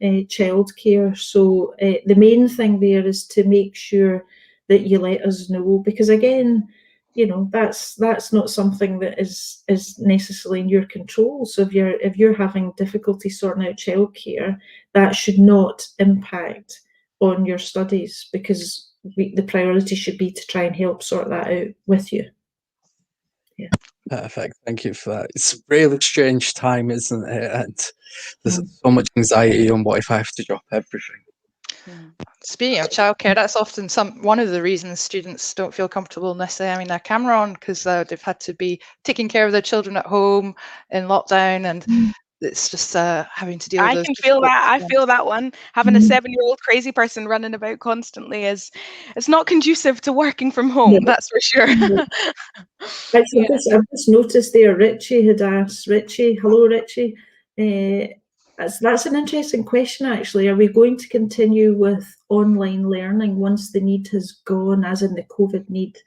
childcare. So the main thing there is to make sure that you let us know, because again, you know, that's not something that is necessarily in your control. So if you're having difficulty sorting out childcare, that should not impact on your studies, because the priority should be to try and help sort that out with you. Yeah. Perfect. Thank you for that. It's a really strange time, isn't it? And there's so much anxiety on what if I have to drop everything. Speaking of childcare, that's often one of the reasons students don't feel comfortable necessarily having their camera on, because they've had to be taking care of their children at home in lockdown, and it's just having to deal with those. I can feel that. I feel that one. Having a 7-year-old crazy person running about constantly it's not conducive to working from home. That's for sure. Actually, I've just noticed there, Richie had asked. Richie, hello, Richie. That's an interesting question, actually. Are we going to continue with online learning once the need has gone, as in the COVID need,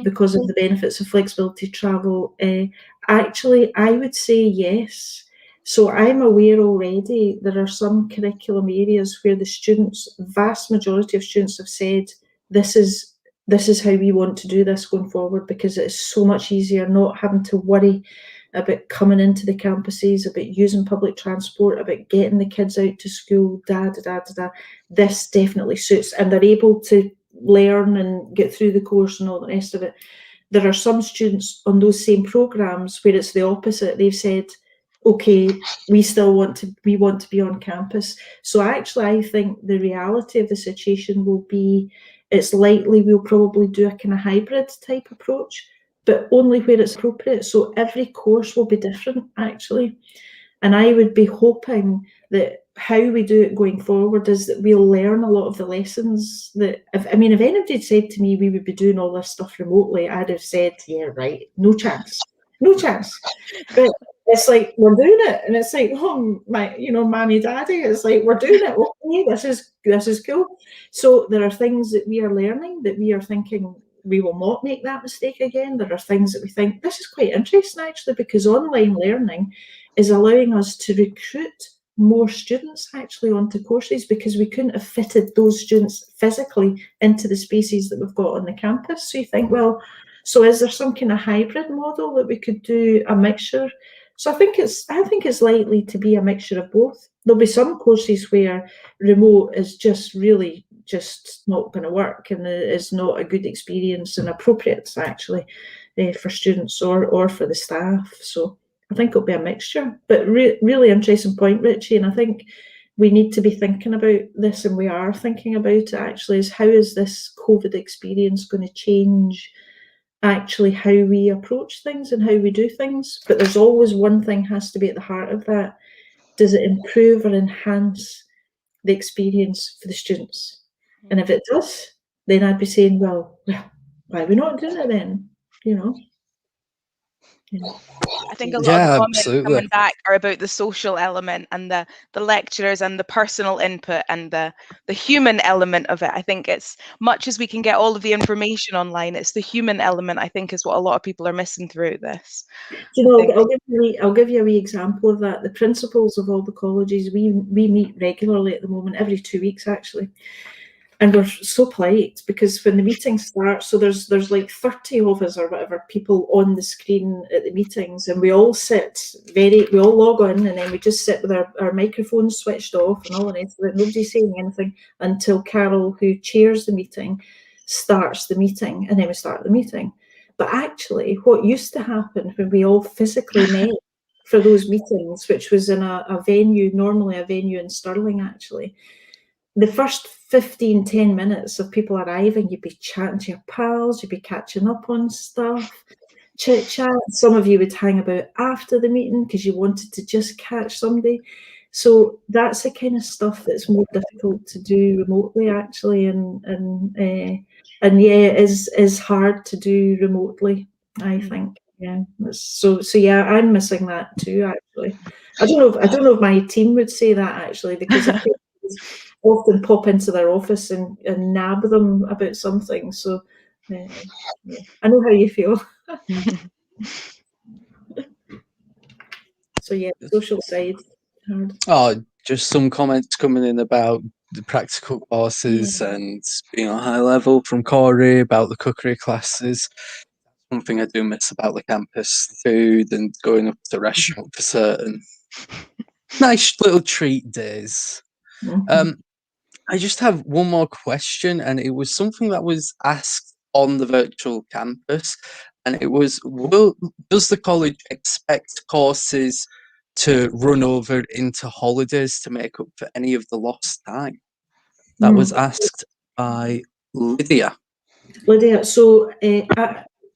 because of the benefits of flexibility travel? Actually, I would say yes. So I'm aware already there are some curriculum areas where the students, vast majority of students, have said this is how we want to do this going forward, because it is so much easier not having to worry about coming into the campuses, about using public transport, about getting the kids out to school, This definitely suits, and they're able to learn and get through the course and all the rest of it. there are some students on those same programs where it's the opposite. They've said, okay, we want to be on campus. So actually, I think the reality of the situation will be, it's likely we'll probably do a kind of hybrid type approach, but only where it's appropriate. So every course will be different, actually. And I would be hoping that how we do it going forward is that we'll learn a lot of the lessons that, if anybody had said to me we would be doing all this stuff remotely, I'd have said, yeah, right, no chance. But it's like, we're doing it, and it's like, oh, my, mommy, daddy, it's like, we're doing it. Okay, this is cool. So there are things that we are learning that we are thinking we will not make that mistake again. There are things that we think, this is quite interesting, actually, because online learning is allowing us to recruit more students actually onto courses, because we couldn't have fitted those students physically into the spaces that we've got on the campus. So you think, well, so is there some kind of hybrid model that we could do a mixture? So I think it's likely to be a mixture of both. There'll be some courses where remote is just really just not going to work, and it is not a good experience and appropriate actually for students or for the staff. So I think it'll be a mixture, but really interesting point, Richie. And I think we need to be thinking about this, and we are thinking about it actually, is how is this COVID experience going to change actually how we approach things and how we do things. But there's always one thing has to be at the heart of that. Does it improve or enhance the experience for the students? And if it does, then I'd be saying, well, why are we not doing it then? I think a lot of the comments coming back are about the social element and the lecturers and the personal input and the human element of it. I think it's much as we can get all of the information online, it's the human element, I think, is what a lot of people are missing through this. I'll give you a wee example of that. The principals of all the colleges, we meet regularly at the moment, every 2 weeks actually. And we're so polite, because when the meeting starts, so there's like 30 of us or whatever people on the screen at the meetings, and we all log on, and then we just sit with our microphones switched off and all the rest of it. Nobody's saying anything until Carol, who chairs the meeting, starts the meeting, and then we start the meeting. But actually, what used to happen when we all physically met for those meetings, which was in a venue, normally a venue in Stirling actually, the first 10 minutes of people arriving, you'd be chatting to your pals, you'd be catching up on stuff, chit chat. Some of you would hang about after the meeting because you wanted to just catch somebody. So that's the kind of stuff that's more difficult to do remotely actually, and yeah, it is hard to do remotely, I think. Yeah. So yeah, I'm missing that too actually. I don't know if my team would say that actually, because I think often pop into their office and nab them about something. So yeah, I know how you feel. So yeah, social side. Hard. Oh, just some comments coming in about the practical courses and being on high level from Corey about the cookery classes. One thing I do miss about the campus, food and going up to the restaurant for certain nice little treat days. I just have one more question, and it was something that was asked on the virtual campus, and it was, does the college expect courses to run over into holidays to make up for any of the lost time? That was asked by Lydia. So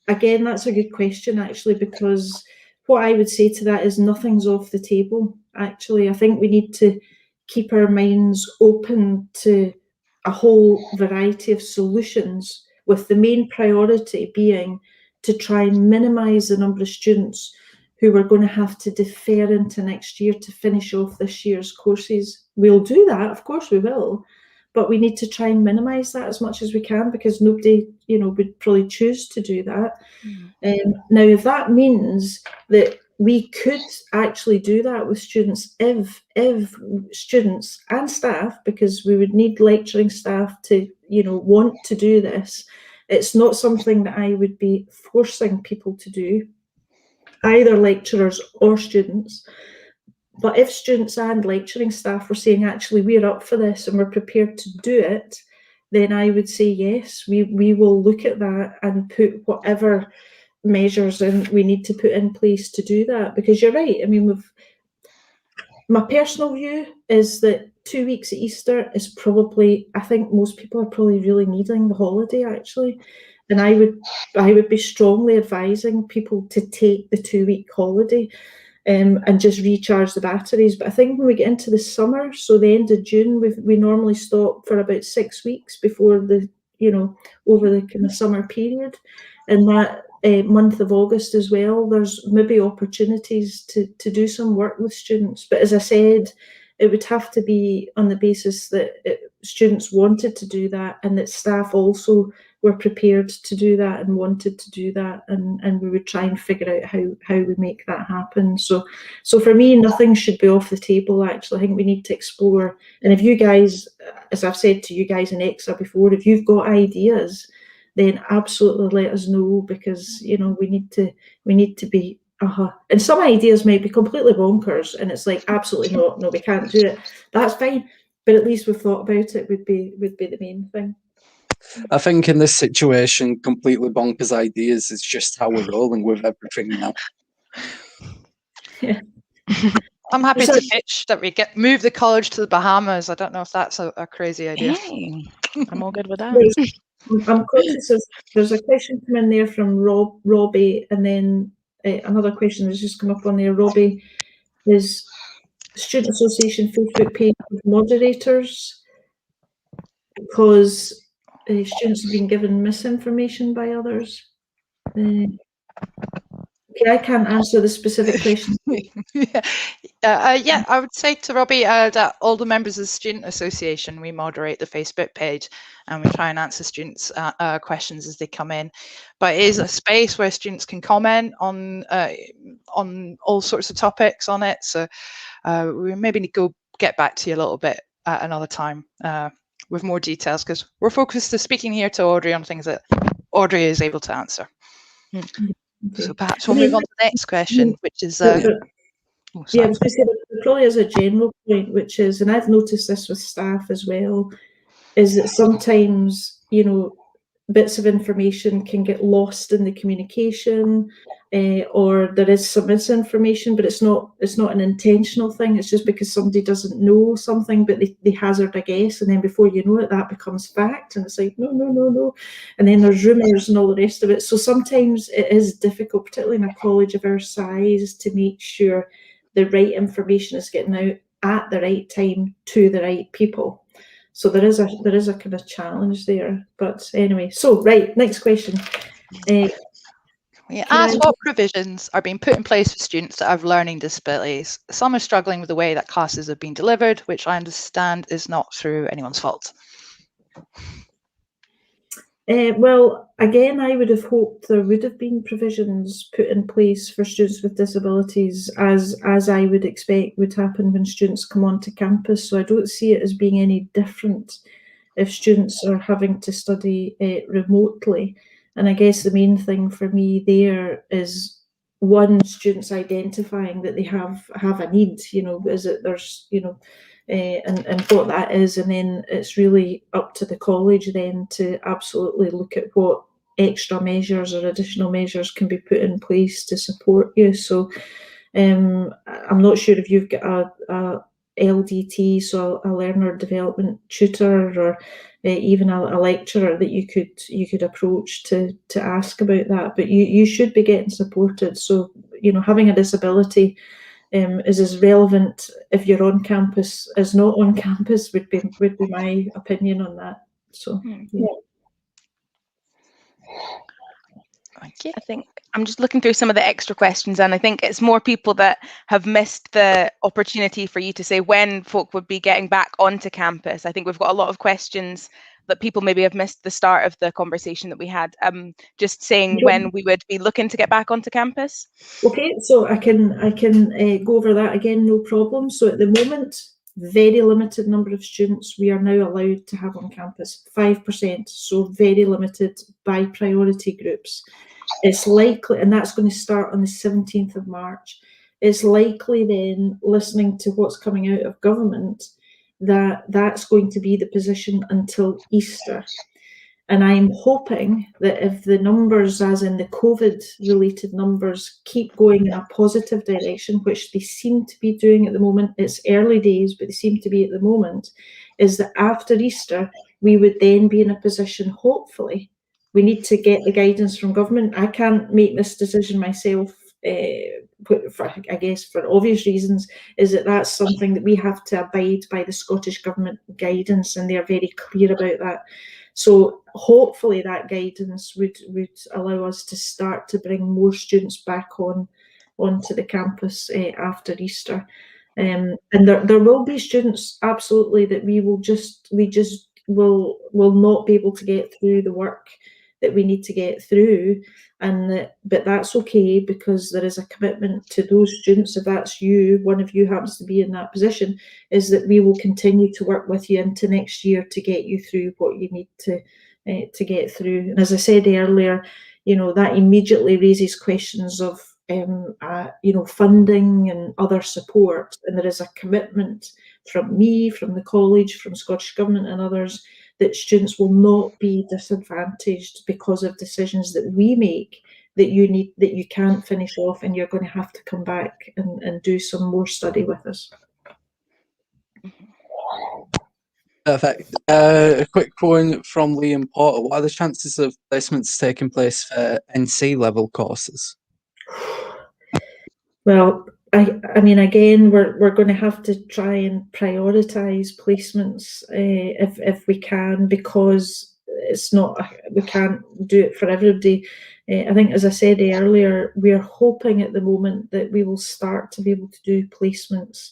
again, that's a good question actually, because what I would say to that is nothing's off the table. Actually, I think we need to keep our minds open to a whole variety of solutions, with the main priority being to try and minimise the number of students who are going to have to defer into next year to finish off this year's courses. We'll do that, of course we will, but we need to try and minimise that as much as we can, because nobody, would probably choose to do that. Now, if that means that we could actually do that with students, if students and staff, because we would need lecturing staff to, want to do this. It's not something that I would be forcing people to do, either lecturers or students. But if students and lecturing staff were saying, actually, we're up for this and we're prepared to do it, then I would say yes, we will look at that and put whatever measures we need to put in place to do that. Because you're right. I mean, my personal view is that 2 weeks at Easter is probably, I think most people are probably really needing the holiday, actually. And I would be strongly advising people to take the 2-week holiday and just recharge the batteries. But I think when we get into the summer, so the end of June, we normally stop for about 6 weeks before over the kind of summer period. And that month of August as well, there's maybe opportunities to do some work with students. But as I said, it would have to be on the basis that students wanted to do that, and that staff also were prepared to do that and wanted to do that, and we would try and figure out how we make that happen. So for me, nothing should be off the table, actually. I think we need to explore. And if you guys, as I've said to you guys in ECSA before, if you've got ideas, then absolutely let us know, because we need to be and some ideas might be completely bonkers and it's like, absolutely not, no, we can't do it. That's fine, but at least we've thought about it would be the main thing. I think in this situation, completely bonkers ideas is just how we're rolling with everything now. Yeah. I'm happy to pitch that we move the college to the Bahamas. I don't know if that's a crazy idea. Hey, I'm all good with that. I'm conscious of, there's a question come in there from Robbie, and then another question has just come up on there. Robbie, is Student Association Facebook page with moderators because students have been given misinformation by others? Okay, I can't answer the specific question. Yeah, I would say to Robbie that all the members of the Student Association, we moderate the Facebook page and we try and answer students' questions as they come in. But it is a space where students can comment on all sorts of topics on it. So we maybe need to get back to you a little bit at another time with more details, because we're focused to speaking here to Audrey on things that Audrey is able to answer. Okay. So perhaps we'll move on to the next question, which is I was going to say there probably is a general point, which is, and I've noticed this with staff as well, is that sometimes bits of information can get lost in the communication, or there is some misinformation, but it's not an intentional thing. It's just because somebody doesn't know something, but they hazard a guess, and then before you know it, that becomes fact, and it's like no, and then there's rumours and all the rest of it. So sometimes it is difficult, particularly in a college of our size, to make sure the right information is getting out at the right time to the right people. So there is a kind of challenge there. But anyway, so right, next question. We asked what provisions are being put in place for students that have learning disabilities. Some are struggling with the way that classes have been delivered, which I understand is not through anyone's fault. Well, again, I would have hoped there would have been provisions put in place for students with disabilities, as I would expect would happen when students come onto campus. So I don't see it as being any different if students are having to study remotely. And I guess the main thing for me there is, one, students identifying that they have a need, is it there's, and what that is, and then it's really up to the college then to absolutely look at what extra measures or additional measures can be put in place to support you. So I'm not sure if you've got a LDT, so a learner development tutor, or even a lecturer that you could approach to ask about that, but you should be getting supported. So having a disability is as relevant if you're on campus as not on campus, would be my opinion on that. So yeah. Thank you. I think I'm just looking through some of the extra questions, and I think it's more people that have missed the opportunity for you to say when folk would be getting back onto campus. I think we've got a lot of questions that people maybe have missed the start of the conversation that we had. Just saying when we would be looking to get back onto campus. Okay, so I can go over that again, no problem. So at the moment, very limited number of students we are now allowed to have on campus, 5%, so very limited by priority groups. It's likely, and that's going to start on the 17th of March, it's likely then, listening to what's coming out of government, that's going to be the position until Easter. And I'm hoping that if the numbers, as in the COVID-related numbers, keep going in a positive direction, which they seem to be doing at the moment, it's early days, but they seem to be at the moment, is that after Easter, we would then be in a position, hopefully, we need to get the guidance from government. I can't make this decision myself, I guess for obvious reasons, is that that's something that we have to abide by the Scottish Government guidance, and they're very clear about that. So hopefully that guidance would allow us to start to bring more students back onto the campus after Easter. And there will be students, absolutely, that we just will not be able to get through the work that we need to get through, but that's okay, because there is a commitment to those students. If that's you, one of you happens to be in that position, is that we will continue to work with you into next year to get you through what you need to get through. And as I said earlier, that immediately raises questions of funding and other support, and there is a commitment from me, from the college, from Scottish Government and others, that students will not be disadvantaged because of decisions that we make that you can't finish off, and you're going to have to come back and do some more study with us. Perfect. A quick one from Liam Porter. What are the chances of placements taking place for NC level courses? Well, I mean, again, we're going to have to try and prioritise placements if we can, because we can't do it for everybody. I think, as I said earlier, we're hoping at the moment that we will start to be able to do placements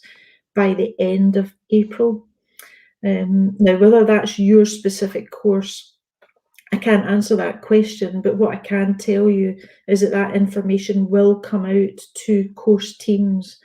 by the end of April. Now, whether that's your specific course, I can't answer that question, but what I can tell you is that information will come out to course teams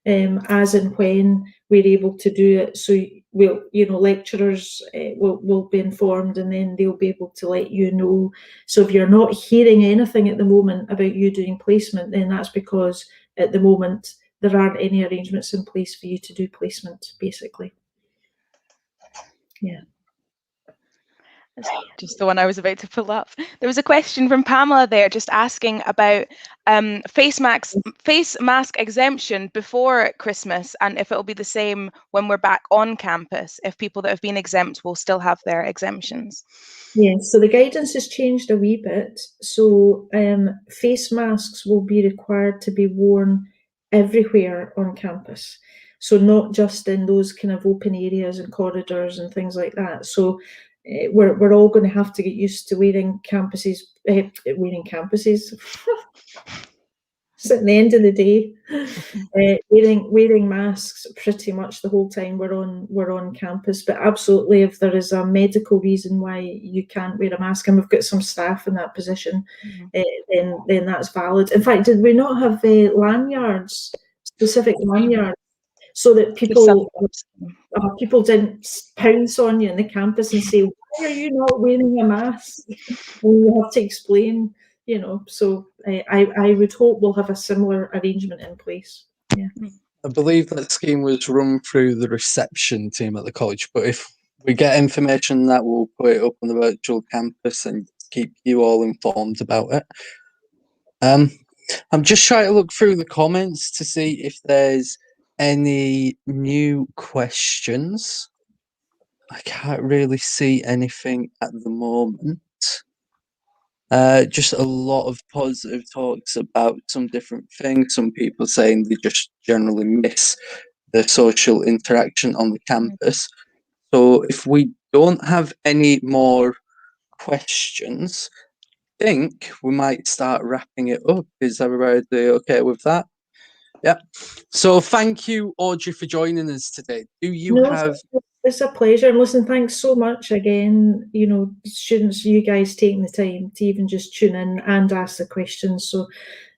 as and when we're able to do it. So lecturers will be informed, and then they'll be able to let you know. So if you're not hearing anything at the moment about you doing placement, then that's because at the moment there aren't any arrangements in place for you to do placement, basically. Yeah. Just the one I was about to pull up. There was a question from Pamela there, just asking about face mask exemption before Christmas, and if it'll be the same when we're back on campus, if people that have been exempt will still have their exemptions. Yes, so the guidance has changed a wee bit. So face masks will be required to be worn everywhere on campus. So not just in those kind of open areas and corridors and things like that. So we're all going to have to get used to wearing campuses. So at the end of the day, wearing masks pretty much the whole time we're on campus. But absolutely, if there is a medical reason why you can't wear a mask, and we've got some staff in that position, then that's valid. In fact, did we not have lanyards, specific lanyards, so that people didn't pounce on you in the campus and say, "Why are you not wearing a mask?" And you have to explain. So I would hope we'll have a similar arrangement in place. Yeah. I believe that scheme was run through the reception team at the college, but if we get information that, we'll put it up on the virtual campus and keep you all informed about it. I'm just trying to look through the comments to see if there's any new questions. I can't really see anything at the moment. Just a lot of positive talks about some different things. Some people saying they just generally miss the social interaction on the campus. So if we don't have any more questions, I think we might start wrapping it up. Is everybody okay with that? Yeah. So thank you, Audrey, for joining us today. Do you have... It's a pleasure. And listen, thanks so much again, students, you guys taking the time to even just tune in and ask the questions. So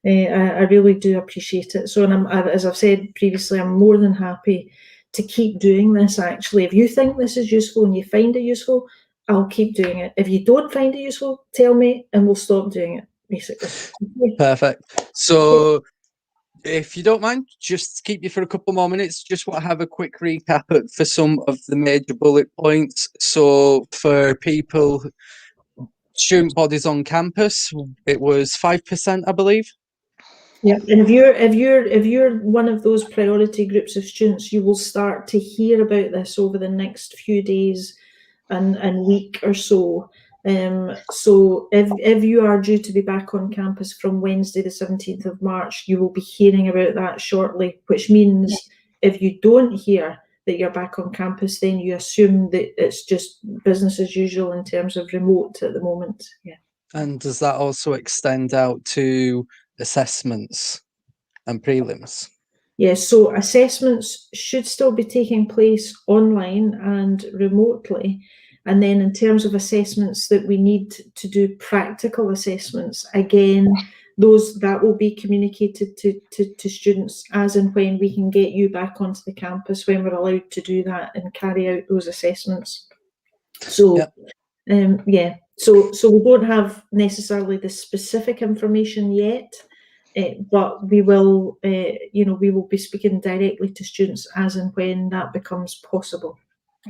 I really do appreciate it. So, and as I've said previously, I'm more than happy to keep doing this. Actually, if you think this is useful and you find it useful, I'll keep doing it. If you don't find it useful, tell me and we'll stop doing it, basically. Perfect. So if you don't mind, just keep you for a couple more minutes. Just want to have a quick recap for some of the major bullet points. So for people, student bodies on campus, it was 5%, I believe. Yeah, and if you're one of those priority groups of students, you will start to hear about this over the next few days and week or so. So if you are due to be back on campus from Wednesday the 17th of March, you will be hearing about that shortly, which means if you don't hear that you're back on campus, then you assume that it's just business as usual in terms of remote at the moment. Yeah. And does that also extend out to assessments and prelims? Yes, so assessments should still be taking place online and remotely. And then in terms of assessments that we need to do practical assessments, again, that will be communicated to students as and when we can get you back onto the campus, when we're allowed to do that and carry out those assessments. So Yep. So we don't have necessarily the specific information yet. But we will, we will be speaking directly to students as and when that becomes possible.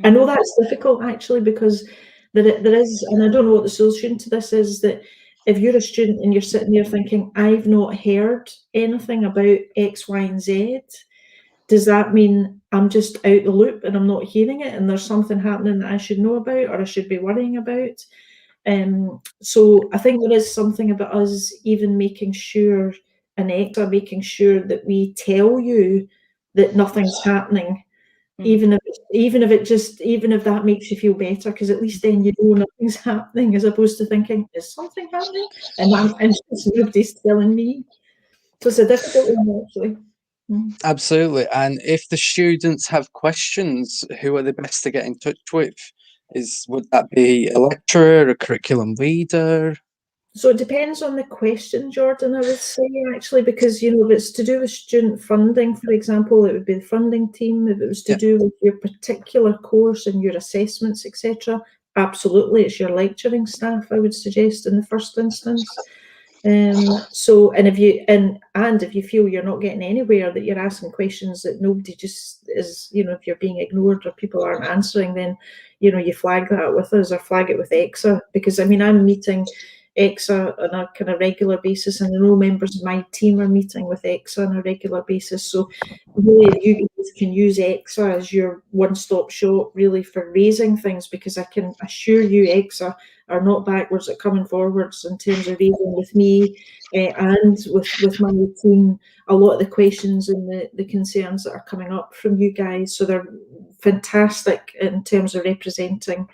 I know that's difficult actually, because there is, and I don't know what the solution to this is, that if you're a student and you're sitting there thinking, I've not heard anything about X, Y, and Z, does that mean I'm just out the loop and I'm not hearing it and there's something happening that I should know about or I should be worrying about? So I think there is something about us even making sure, and ECSA making sure that we tell you that nothing's happening, even if that makes you feel better, because at least then you know nothing's happening, as opposed to thinking, is something happening? And nobody's telling me. So it's a difficult one actually. Absolutely. And if the students have questions, who are the best to get in touch with? Would that be a lecturer, a curriculum leader? So it depends on the question, Jordan, I would say, actually, because, if it's to do with student funding, for example, it would be the funding team. If it was to do with your particular course and your assessments, etc., absolutely, it's your lecturing staff, I would suggest, in the first instance. And if you feel you're not getting anywhere, that you're asking questions that nobody just is, if you're being ignored or people aren't answering, then, you flag that with us or flag it with ECSA, because I'm meeting ECSA on a kind of regular basis, and I know members of my team are meeting with ECSA on a regular basis. So really, you guys can use ECSA as your one-stop shop, really, for raising things, because I can assure you ECSA are not backwards at coming forwards in terms of raising with me and with my team a lot of the questions and the concerns that are coming up from you guys. So they're fantastic in terms of representing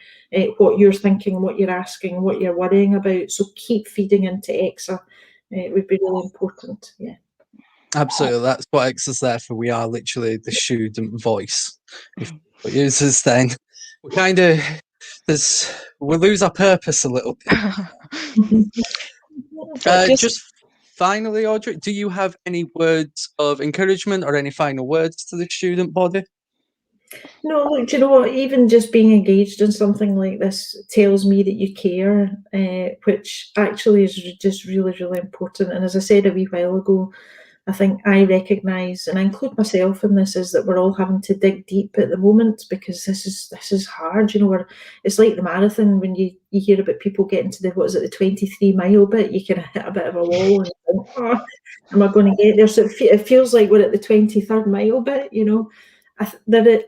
what you're thinking, what you're asking, what you're worrying about. So keep feeding into ECSA. It would be really important. Yeah. Absolutely, that's what ECSA's there for. We are literally the student voice. If we use us, then we kind of we lose our purpose a little bit. Just finally, Audrey, do you have any words of encouragement or any final words to the student body? No, look, do you know what? Even just being engaged in something like this tells me that you care, which actually is just really, really important. And as I said a wee while ago, I think I recognise, and I include myself in this, is that we're all having to dig deep at the moment, because this is hard. It's like the marathon, when you hear about people getting to the 23-mile bit, you kind of hit a bit of a wall and think, oh, am I going to get there? So it feels like we're at the 23rd mile bit,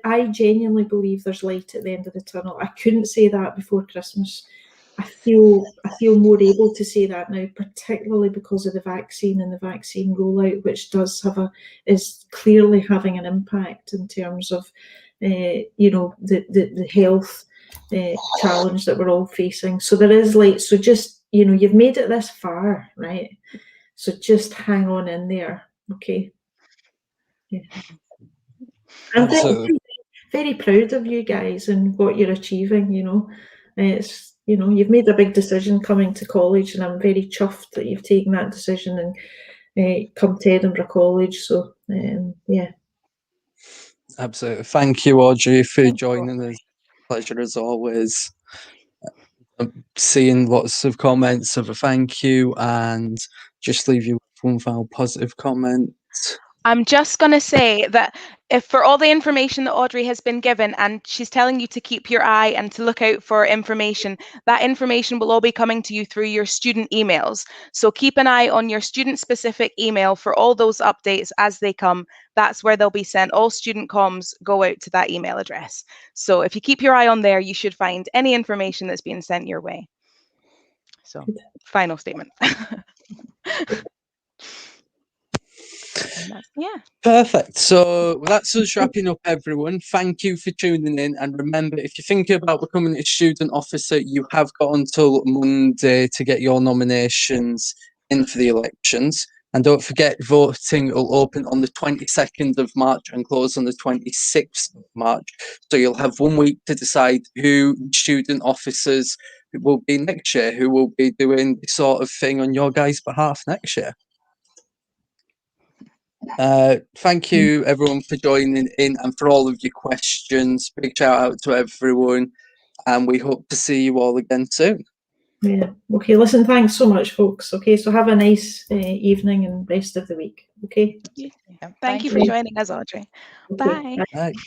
I genuinely believe there's light at the end of the tunnel. I couldn't say that before Christmas. I feel more able to say that now, particularly because of the vaccine and the vaccine rollout, which is clearly having an impact in terms of the health challenge that we're all facing. So there is light. So just you've made it this far, right? So just hang on in there, okay? Yeah. I'm very proud of you guys and what you're achieving. It's you've made a big decision coming to college, and I'm very chuffed that you've taken that decision and come to Edinburgh College. So yeah. Absolutely. Thank you, Audrey, for joining us. Pleasure as always. I'm seeing lots of comments of a thank you, and just leave you with one final positive comment. I'm just going to say that if for all the information that Audrey has been given, and she's telling you to keep your eye and to look out for information, that information will all be coming to you through your student emails. So keep an eye on your student-specific email for all those updates as they come. That's where they'll be sent. All student comms go out to that email address. So if you keep your eye on there, you should find any information that's being sent your way. So, final statement. Yeah. Perfect. So that's us wrapping up, everyone. Thank you for tuning in. And remember, if you're thinking about becoming a student officer, you have got until Monday to get your nominations in for the elections. And don't forget, voting will open on the 22nd of March and close on the 26th of March. So you'll have 1 week to decide who student officers will be next year, who will be doing this sort of thing on your guys' behalf next year. Thank you everyone for joining in and for all of your questions. Big shout out to everyone, and we hope to see you all again soon. Yeah. Okay. listen, thanks so much, folks. Okay, so have a nice evening and rest of the week. Okay. Thank you for joining us, Audrey. Okay. Bye. Bye.